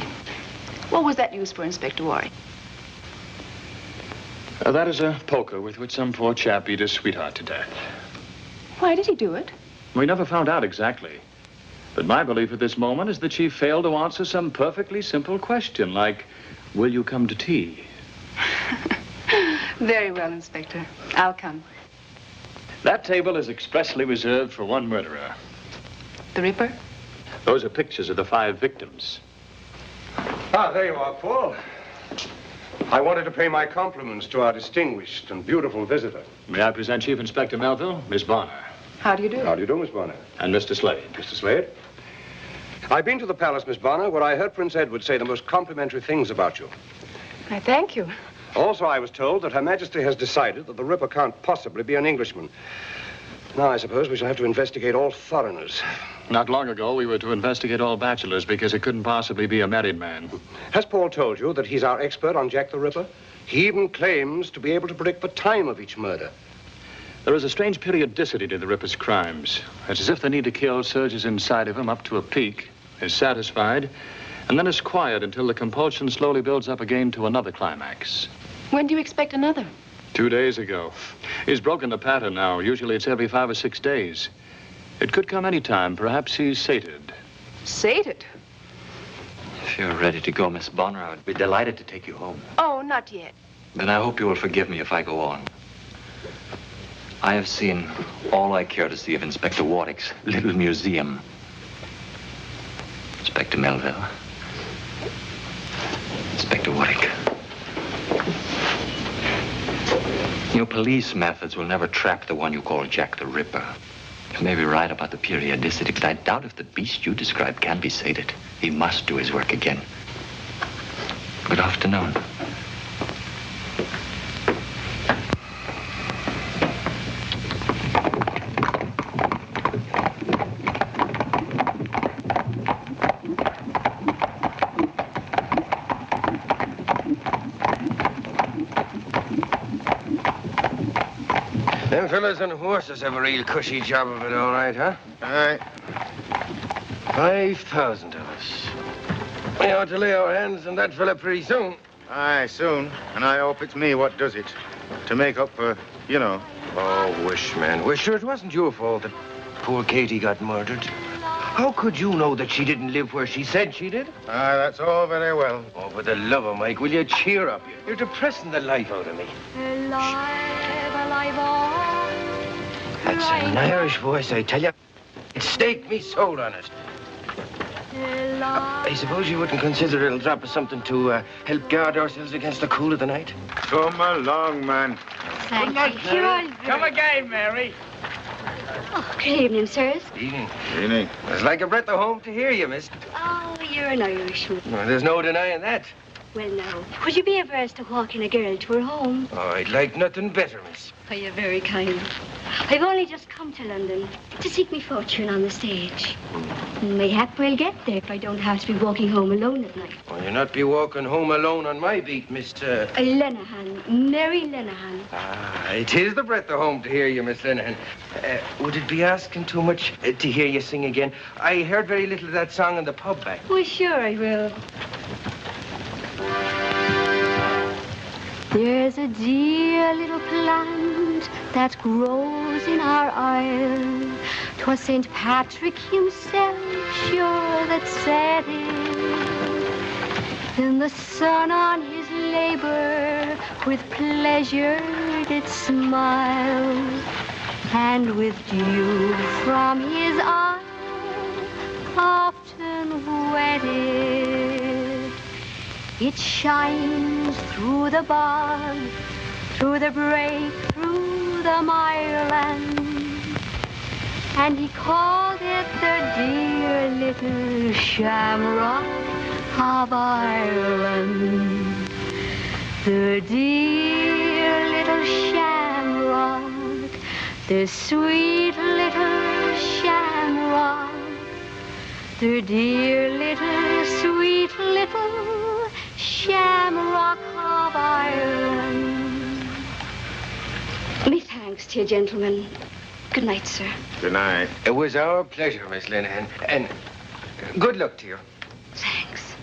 What was that used for, Inspector Warwick? That is a poker with which some poor chap beat his sweetheart to death. Why did he do it? We never found out exactly. But my belief at this moment is that she failed to answer some perfectly simple question, like, will you come to tea? Very well, Inspector. I'll come. That table is expressly reserved for one murderer. The Ripper? Those are pictures of the 5 victims. Ah, there you are, Paul. I wanted to pay my compliments to our distinguished and beautiful visitor. May I present Chief Inspector Melville, Miss Bonner. How do you do? How do you do, Miss Bonner? And Mr. Slade. Mr. Slade? I've been to the palace, Miss Bonner, where I heard Prince Edward say the most complimentary things about you. I thank you. Also, I was told that Her Majesty has decided that the Ripper can't possibly be an Englishman. Now, I suppose we shall have to investigate all foreigners. Not long ago, we were to investigate all bachelors because it couldn't possibly be a married man. Has Paul told you that he's our expert on Jack the Ripper? He even claims to be able to predict the time of each murder. There is a strange periodicity to the Ripper's crimes. It's as if the need to kill surges inside of him up to a peak, is satisfied, and then is quiet until the compulsion slowly builds up again to another climax. When do you expect another? 2 days ago. He's broken the pattern now. Usually it's every 5 or 6 days. It could come any time. Perhaps he's sated. Sated? If you're ready to go, Miss Bonner, I would be delighted to take you home. Oh, not yet. Then I hope you will forgive me if I go on. I have seen all I care to see of Inspector Warwick's little museum. Inspector Melville. Inspector Warwick. Your police methods will never trap the one you call Jack the Ripper. You may be right about the periodicity, but I doubt if the beast you described can be sated. He must do his work again. Good afternoon. Them fellas on horses have a real cushy job of it, all right, huh? Aye. 5,000 of us. We ought to lay our hands on that fella pretty soon. Aye, soon. And I hope it's me what does it. To make up for, you know. Oh, wish, man. Wish. Sure, it wasn't your fault that poor Katie got murdered. How could you know that she didn't live where she said she did? Aye, that's all very well. Oh, for the love of Mike, will you cheer up? You're depressing the life out of me. Alive on. That's an Irish voice, I tell you. It staked me soul on it. I suppose you wouldn't consider it'll drop us something to help guard ourselves against the cool of the night? Come along, man. Thank you. Come again, Mary. Oh, good evening, sirs. Evening. Evening. It's like a breath of home to hear you, miss. Oh, you're an Irishman. Well, there's no denying that. Well, now, would you be averse to walking a girl to her home? Oh, I'd like nothing better, miss. Oh, you're very kind. I've only just come to London to seek me fortune on the stage. Mayhap we'll get there if I don't have to be walking home alone at night. Well, you'll not be walking home alone on my beat, Miss... Lenehan, Mary Lenehan. Ah, it is the breath of home to hear you, Miss Lenehan. Would it be asking too much to hear you sing again? I heard very little of that song in the pub back. Oh, sure I will. There's a dear little plant that grows in our isle. 'Twas St. Patrick himself, sure, that said it. In the sun on his labor, with pleasure did smile, and with dew from his eye, often wetted. It shines through the bog, through the brake, through the mireland, and he called it the dear little shamrock of Ireland. The dear little shamrock, the sweet little shamrock, the dear little, sweet little shamrock of Ireland. Me thanks to you, gentlemen. Good night, sir. Good night. It was our pleasure, Miss Lenehan, and good luck to you. Thanks.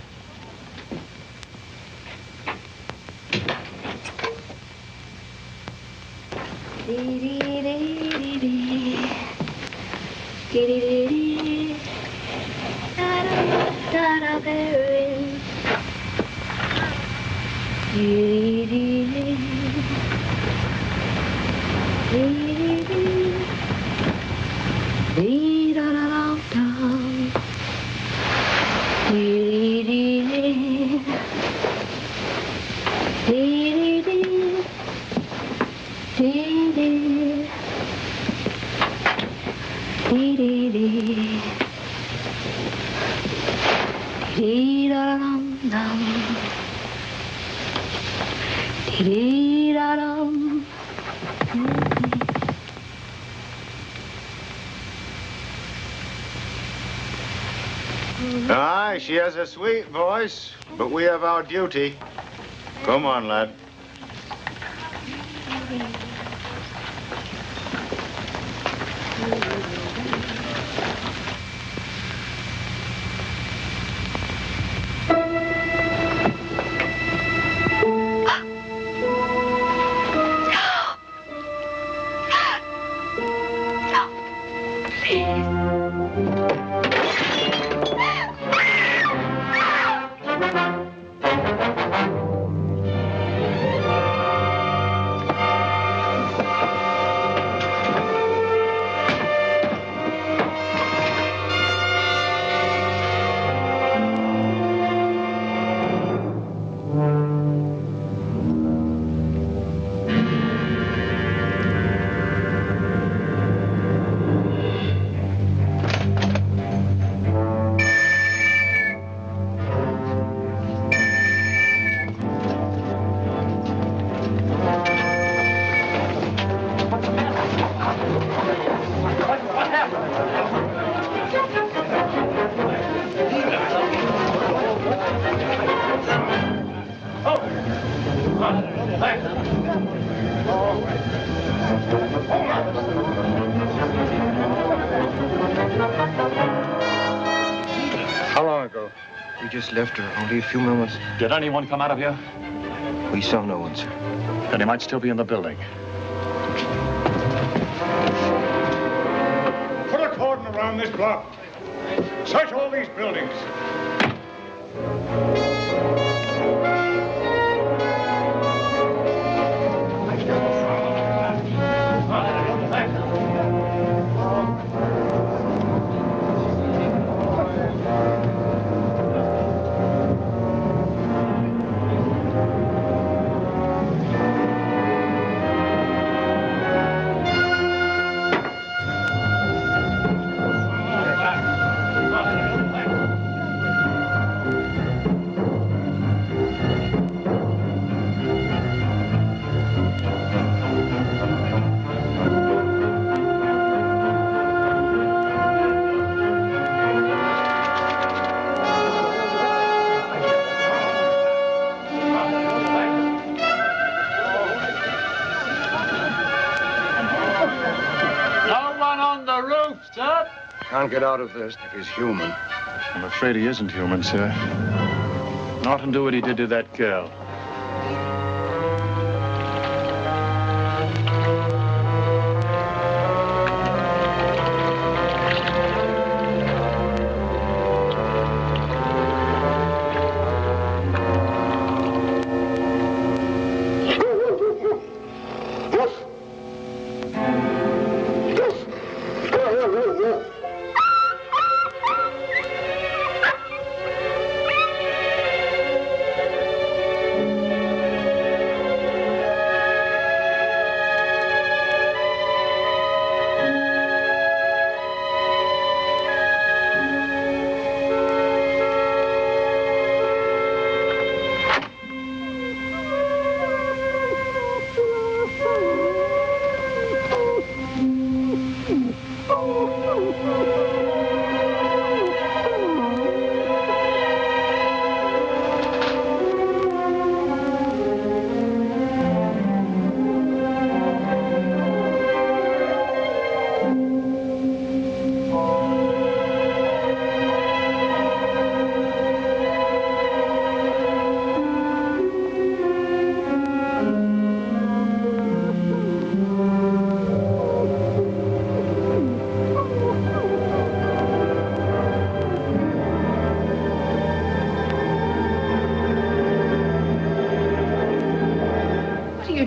Dee-da-dum. Aye, she has a sweet voice, but we have our duty. Come on, lad. How long ago? We just left her, only a few moments. Did anyone come out of here? We saw no one, sir. Then he might still be in the building. Put a cordon around this block. Search all these buildings. Can't get out of this if he's human. I'm afraid he isn't human, sir. Not and do what he did to that girl.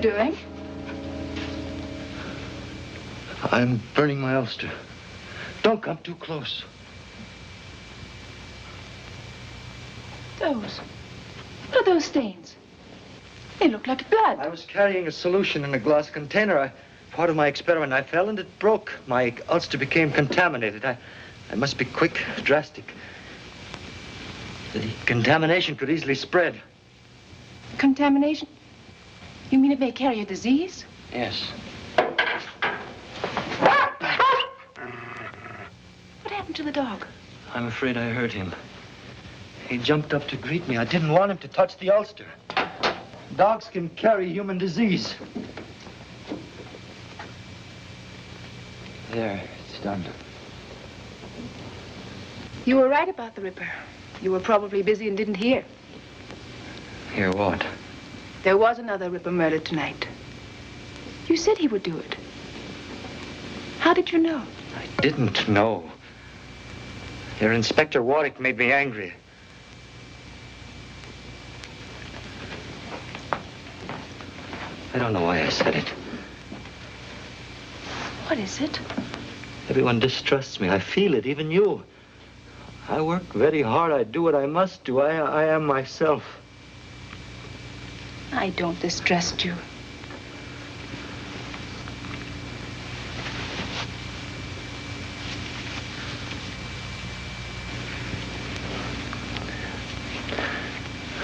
Doing? I'm burning my ulster. Don't come too close. What are those stains? They look like blood. I was carrying a solution in a glass container. Part of my experiment, I fell and it broke. My ulster became contaminated. I must be quick, drastic. The contamination could easily spread. Contamination? You mean it may carry a disease? Yes. What happened to the dog? I'm afraid I hurt him. He jumped up to greet me. I didn't want him to touch the ulster. Dogs can carry human disease. There, it's done. You were right about the Ripper. You were probably busy and didn't hear. Hear what? There was another Ripper murdered tonight. You said he would do it. How did you know? I didn't know. Your Inspector Warwick made me angry. I don't know why I said it. What is it? Everyone distrusts me. I feel it, even you. I work very hard. I do what I must do. I am myself. I don't distrust you.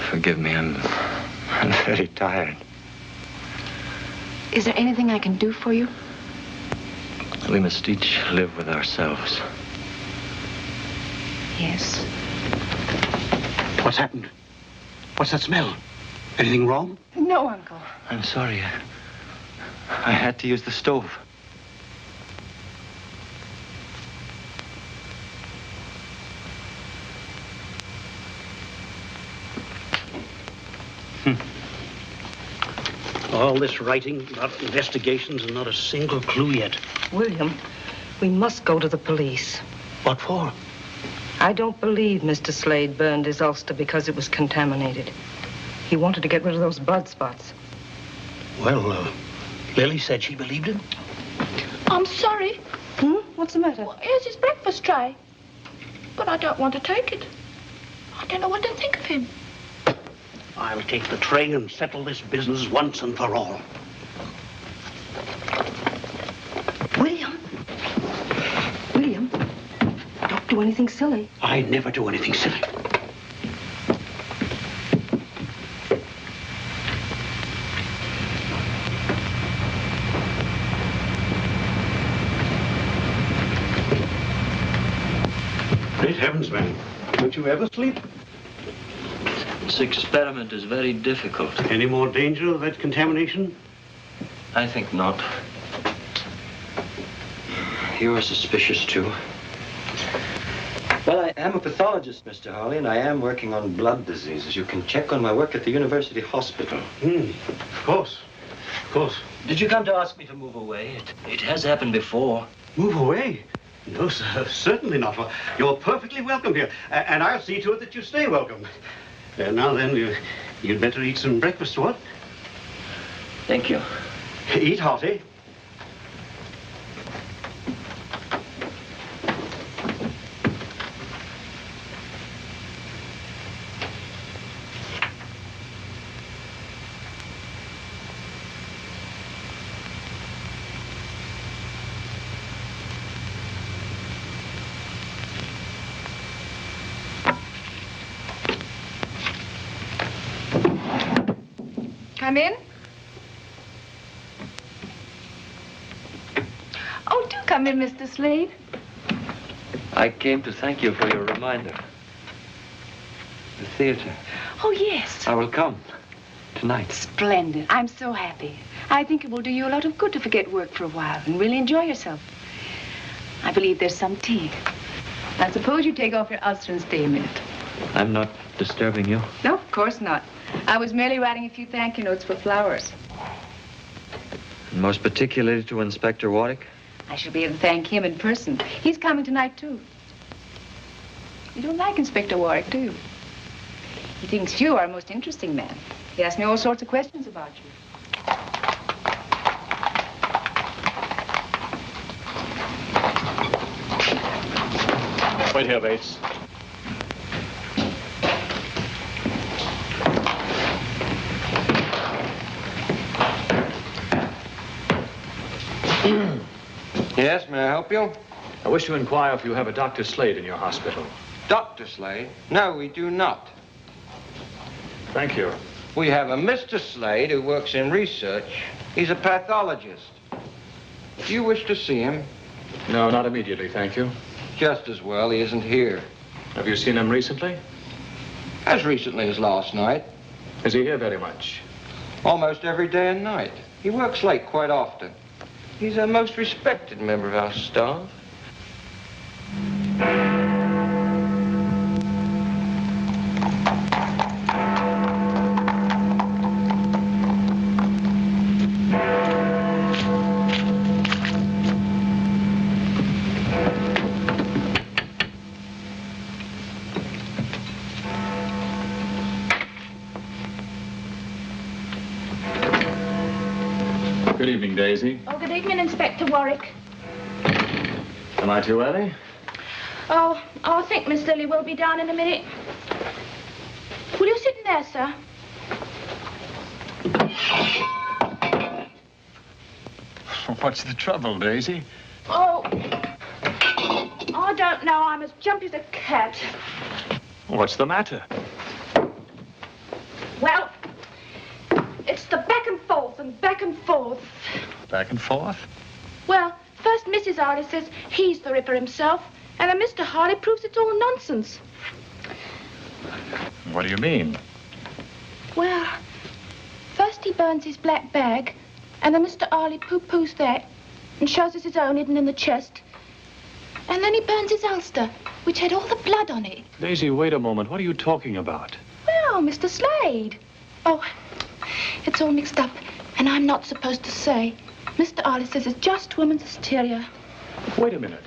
Forgive me, I'm very tired. Is there anything I can do for you? We must each live with ourselves. Yes. What's happened? What's that smell? Anything wrong? No, Uncle. I'm sorry. I had to use the stove. All this writing about investigations and not a single clue yet. William, we must go to the police. What for? I don't believe Mr. Slade burned his ulster because it was contaminated. He wanted to get rid of those blood spots. Well, Lily said she believed him. I'm sorry. What's the matter? Well, here's his breakfast tray. But I don't want to take it. I don't know what to think of him. I'll take the tray and settle this business once and for all. William. William, don't do anything silly. I never do anything silly. Great heavens, man. Don't you ever sleep? This experiment is very difficult. Any more danger of that contamination? I think not. You're suspicious, too. Well, I am a pathologist, Mr. Harley, and I am working on blood diseases. You can check on my work at the University Hospital. Of course. Of course. Did you come to ask me to move away? It has happened before. Move away? No, sir, certainly not. You're perfectly welcome here, and I'll see to it that you stay welcome. Now then, you'd better eat some breakfast, what? Thank you. Eat hearty. Come in. Oh, do come in, Mr. Slade. I came to thank you for your reminder. The theater. Oh, yes. I will come tonight. Splendid. I'm so happy. I think it will do you a lot of good to forget work for a while and really enjoy yourself. I believe there's some tea. I suppose you take off your ulster and stay a minute. I'm not disturbing you. No, of course not. I was merely writing a few thank you notes for flowers. And most particularly to Inspector Warwick. I shall be able to thank him in person. He's coming tonight, too. You don't like Inspector Warwick, do you? He thinks you are a most interesting man. He asked me all sorts of questions about you. Wait here, Bates. Yes, may I help you? I wish to inquire if you have a Dr. Slade in your hospital. Dr. Slade? No, we do not. Thank you. We have a Mr. Slade who works in research. He's a pathologist. Do you wish to see him? No, not immediately, thank you. Just as well, he isn't here. Have you seen him recently? As recently as last night. Is he here very much? Almost every day and night. He works late quite often. He's a most respected member of our staff. Good evening, Daisy. Oh, good evening, Inspector Warwick. Am I too early? Oh, I think Miss Lily will be down in a minute. Will you sit in there, sir? What's the trouble, Daisy? Oh, I don't know. I'm as jumpy as a cat. What's the matter? Well, it's the back and forth and back and forth. Back and forth? Well, first Mrs. Harley says he's the Ripper himself, and then Mr. Harley proves it's all nonsense. What do you mean? Well, first he burns his black bag, and then Mr. Harley poo-poos that and shows us his own hidden in the chest. And then he burns his ulster, which had all the blood on it. Daisy, wait a moment. What are you talking about? Well, Mr. Slade. Oh, it's all mixed up, and I'm not supposed to say. Mr. Harley says it's just woman's hysteria. Wait a minute.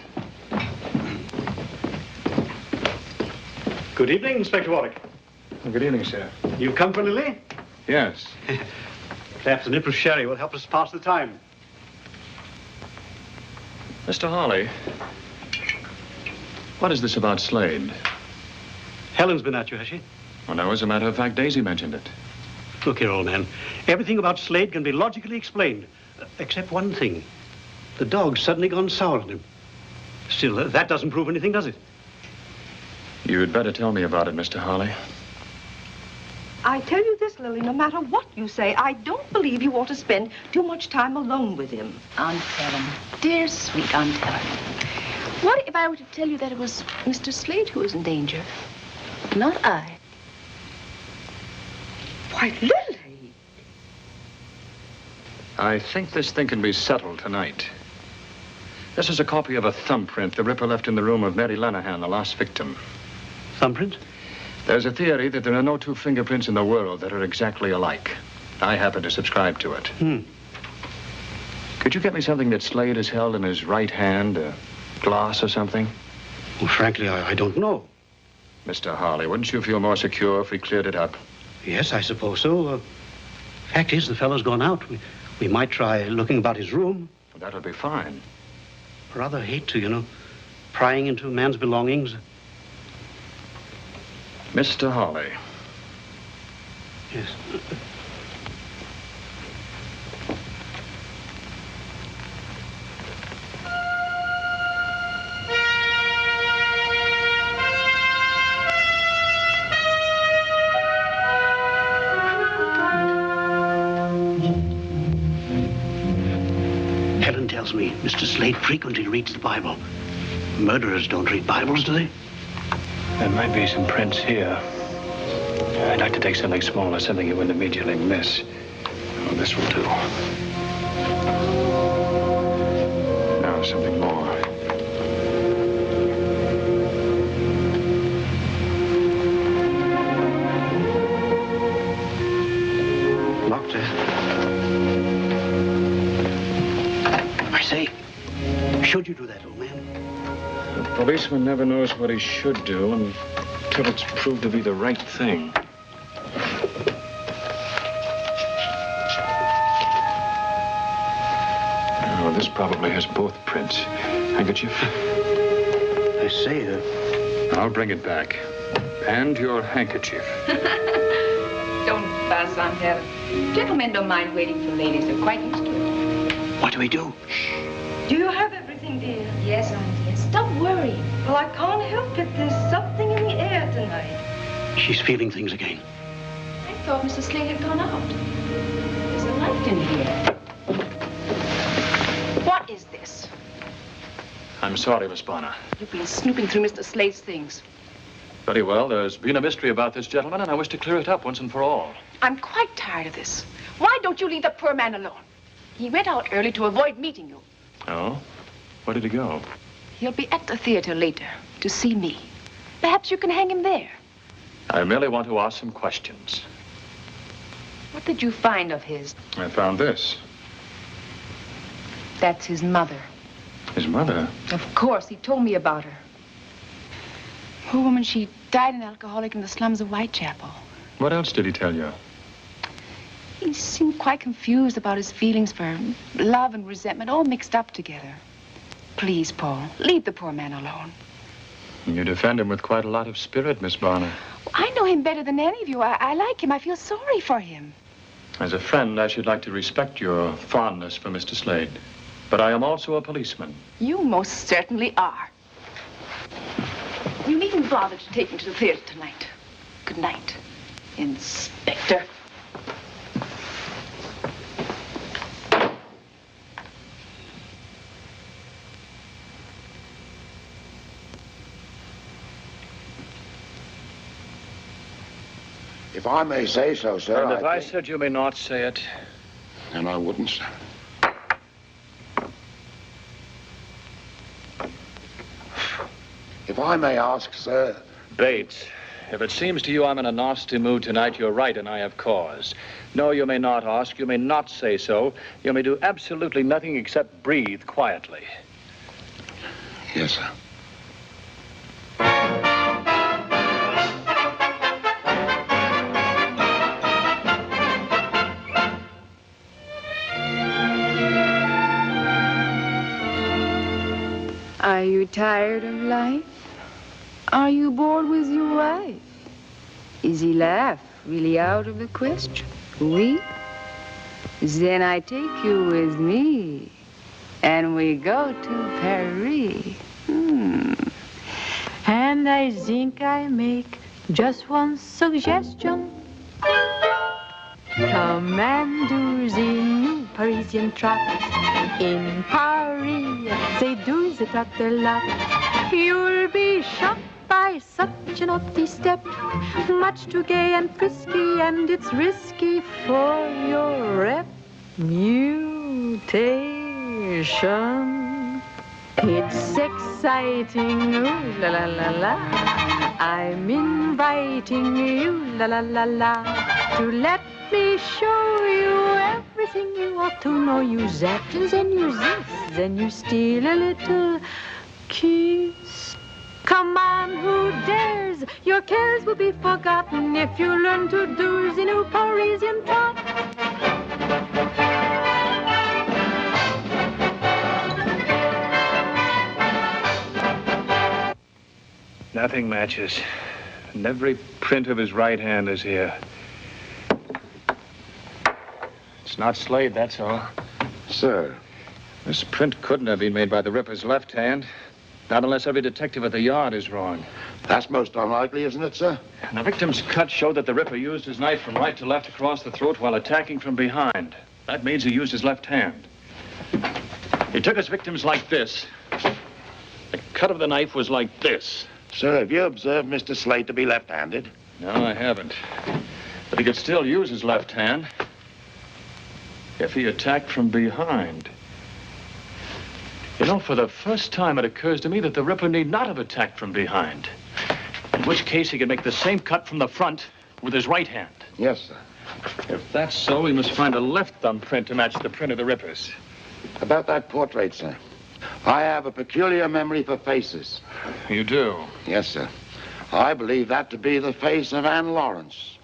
Good evening, Inspector Warwick. Good evening, sir. You've come for Lily? Yes. Perhaps a nip of sherry will help us pass the time. Mr. Harley, what is this about Slade? Helen's been at you, has she? Well, no, as a matter of fact, Daisy mentioned it. Look here, old man. Everything about Slade can be logically explained, except one thing. The dog's suddenly gone sour on him. Still, that doesn't prove anything, does it? You'd better tell me about it, Mr. Harley. I tell you this, Lily, no matter what you say, I don't believe you ought to spend too much time alone with him. Aunt Helen. Dear, sweet Aunt Helen. What if I were to tell you that it was Mr. Slade who was in danger? Not I. Why, Lily! I think this thing can be settled tonight. This is a copy of a thumbprint the Ripper left in the room of Mary Lenahan, the last victim. Thumbprint? There's a theory that there are no two fingerprints in the world that are exactly alike. I happen to subscribe to it. Could you get me something that Slade has held in his right hand, a glass or something? Well, frankly, I don't know. Mr. Harley, wouldn't you feel more secure if we cleared it up? Yes, I suppose so. Fact is, the fellow's gone out. We might try looking about his room. That'll be fine. Rather hate to, you know, prying into a man's belongings. Mr. Harley. Yes. Helen tells me Mr. Slade frequently reads the Bible. Murderers don't read Bibles, do they? There might be some prints here. I'd like to take something smaller, something you wouldn't immediately miss. Oh, this will do. Now, something more. Locked, I say, should you do that, old man? A policeman never knows what he should do until it's proved to be the right thing. Oh, this probably has both prints. Handkerchief? I say, I'll bring it back. And your handkerchief. Don't fuss, Aunt Helen. Gentlemen don't mind waiting for ladies. They're quite used to it. What do we do? Do you have everything, dear? Yes, Aunt, yes. Stop worrying. Well, I can't help it. There's something in the air tonight. She's feeling things again. I thought Mr. Slade had gone out. There's a light in here. What is this? I'm sorry, Miss Bonner. You've been snooping through Mr. Slade's things. Very well. There's been a mystery about this gentleman, and I wish to clear it up once and for all. I'm quite tired of this. Why don't you leave the poor man alone? He went out early to avoid meeting you. Oh? Where did he go? He'll be at the theater later to see me. Perhaps you can hang him there. I merely want to ask some questions. What did you find of his? I found this. That's his mother. His mother? Of course, he told me about her. Poor woman, she died an alcoholic in the slums of Whitechapel. What else did he tell you? He seemed quite confused about his feelings for love and resentment, all mixed up together. Please, Paul, leave the poor man alone. You defend him with quite a lot of spirit, Miss Bonner. I know him better than any of you. I like him. I feel sorry for him. As a friend, I should like to respect your fondness for Mr. Slade. But I am also a policeman. You most certainly are. You needn't bother to take me to the theater tonight. Good night, Inspector. If I may say so, sir. And if I said you may not say it. And I wouldn't, sir. If I may ask, sir. Bates, if it seems to you I'm in a nasty mood tonight, you're right, and I have cause. No, you may not ask. You may not say so. You may do absolutely nothing except breathe quietly. Yes, sir. Are you tired of life? Are you bored with your wife? Is he laugh really out of the question? Oui? Then I take you with me, and we go to Paris. And I think I make just one suggestion. Come and do the new Parisian trot. In Paris, they do the trot a lot. You'll be shocked by such an naughty step. Much too gay and frisky, and it's risky for your reputation. It's exciting, ooh la la la la. I'm inviting you, la la la la, to let me show you everything you ought to know. You that, and then you this, then you steal a little kiss. Come on, who dares? Your cares will be forgotten if you learn to do the new Parisian trot. Nothing matches. And every print of his right hand is here. It's not Slade, that's all. Sir. This print couldn't have been made by the Ripper's left hand. Not unless every detective at the yard is wrong. That's most unlikely, isn't it, sir? And the victim's cut showed that the Ripper used his knife from right to left across the throat while attacking from behind. That means he used his left hand. He took his victims like this. The cut of the knife was like this. Sir, have you observed Mr. Slade to be left-handed? No, I haven't. But he could still use his left hand if he attacked from behind. You know, for the first time, it occurs to me that the Ripper need not have attacked from behind. In which case, he could make the same cut from the front with his right hand. Yes, sir. If that's so, we must find a left thumbprint to match the print of the Ripper's. About that portrait, sir. I have a peculiar memory for faces. You do? Yes, sir. I believe that to be the face of Anne Lawrence.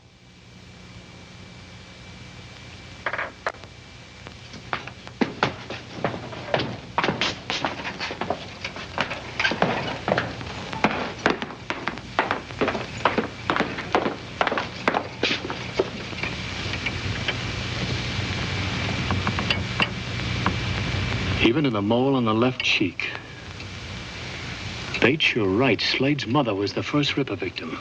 Even in the mole on the left cheek. Bates, you're right. Slade's mother was the first Ripper victim.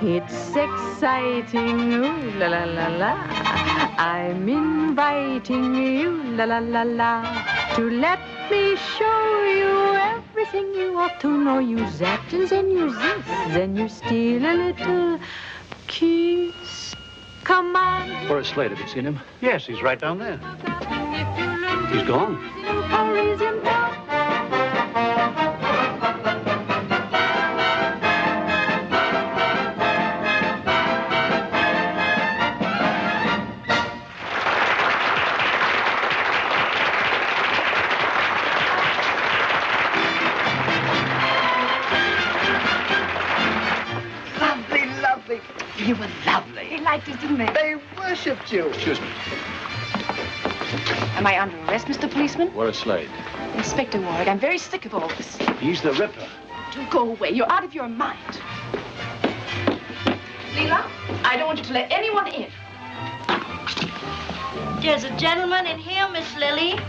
It's exciting, ooh la la la la. I'm inviting you, la la la la, to let me show you everything you ought to know. You that and then you this, then you steal a little kiss. Come on. Where's Slade? Have you seen him? Yes, he's right down there. He's gone. You were lovely. They liked us, didn't they? They worshipped you. Excuse me. Am I under arrest, Mr. Policeman? Where's Slade? Inspector Ward, I'm very sick of all this. He's the Ripper. Do go away. You're out of your mind. Leela, I don't want you to let anyone in. There's a gentleman in here, Miss Lily.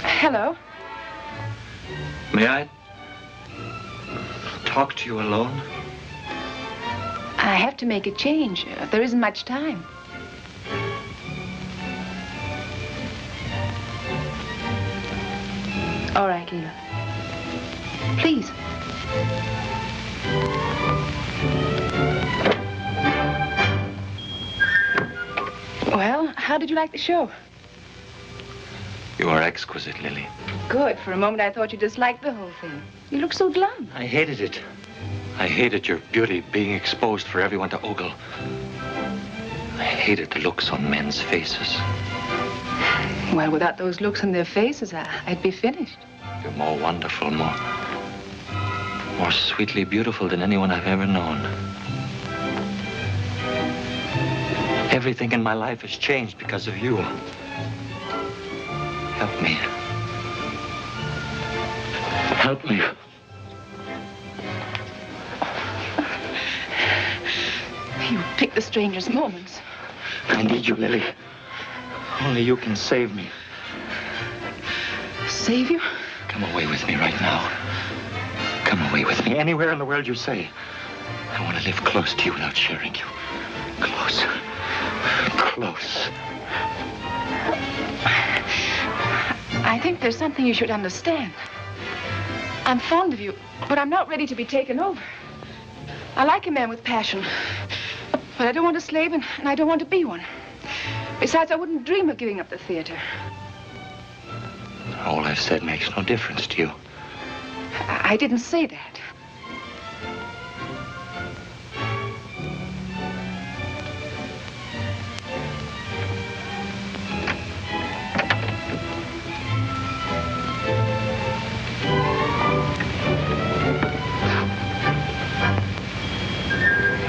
Hello. May I talk to you alone? I have to make a change. There isn't much time. All right, Leela. Please. Well, how did you like the show? You are exquisite, Lily. Good. For a moment, I thought you disliked the whole thing. You look so glum. I hated it. I hated your beauty being exposed for everyone to ogle. I hated the looks on men's faces. Well, without those looks on their faces, I'd be finished. You're more wonderful, more sweetly beautiful than anyone I've ever known. Everything in my life has changed because of you. Help me. Help me. You pick the strangest moments. I need you, Lily. Only you can save me. Save you? Come away with me right now. Come away with me anywhere in the world you say. I want to live close to you without sharing you. Close. Close. I think there's something you should understand. I'm fond of you, but I'm not ready to be taken over. I like a man with passion, but I don't want a slave, and I don't want to be one. Besides, I wouldn't dream of giving up the theater. All I've said makes no difference to you. I didn't say that.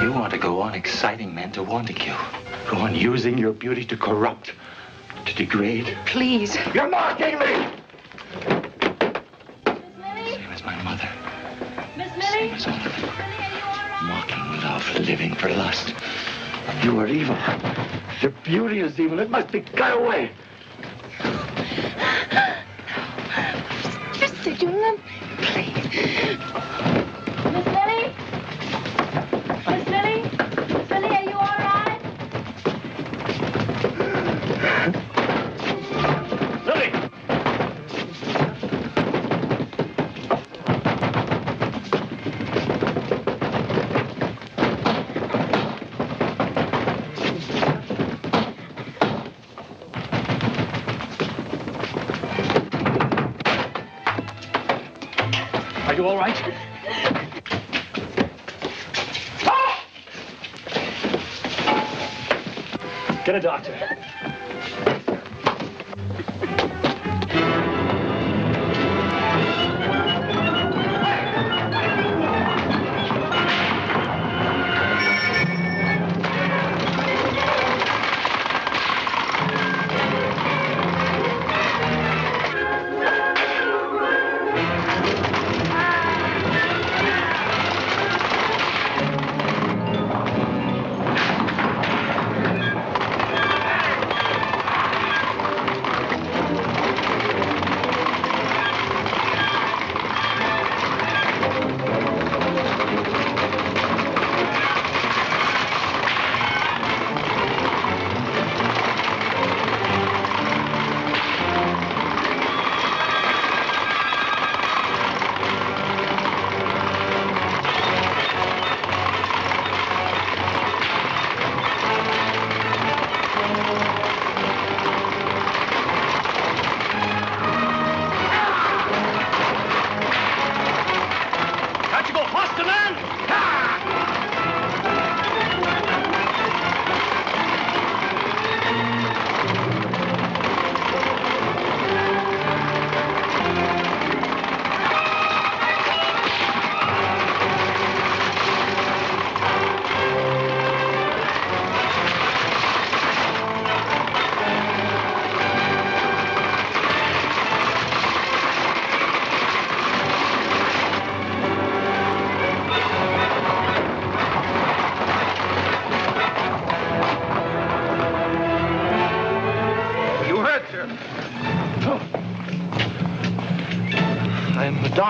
You want to go on exciting men to wanting you. Go on using your beauty to corrupt, to degrade. Please. You're mocking me! Same as my mother. Miss Lily? Same as all of them. Mocking love, living for lust. You are evil. Your beauty is evil. It must be cut away. Just sit, you know. Please. Miss Lily? Miss Lily? Miss Lily, are you all right? Lily! Are you all right? Get a doctor.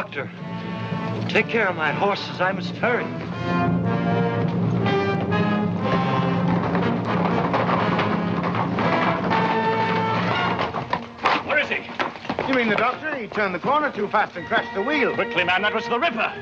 doctor. Take care of my horses. I must hurry. Where is he? You mean the doctor? He turned the corner too fast and crashed the wheel. Quickly, man, that was the Ripper.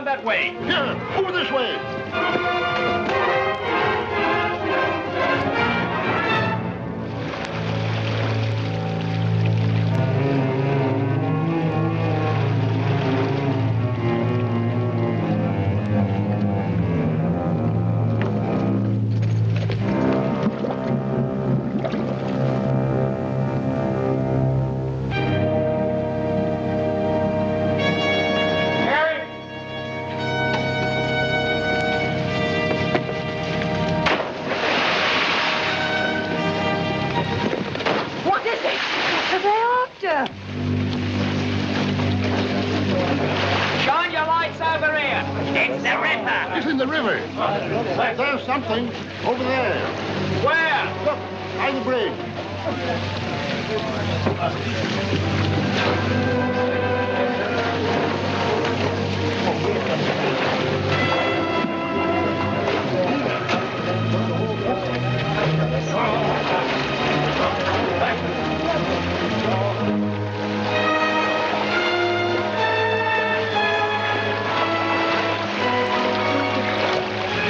That way. Here, over this way. Shine your lights over here. It's the Ripper. It's in the river. There's something over there. Where? Look, by the bridge.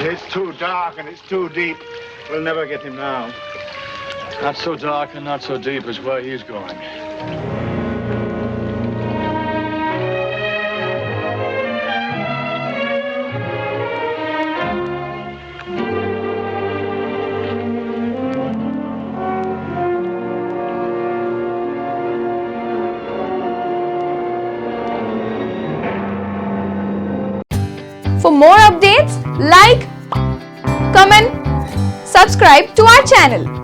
It's too dark and it's too deep. We'll never get him now. Not so dark and not so deep as where he's going. For more updates, like, comment, subscribe to our channel.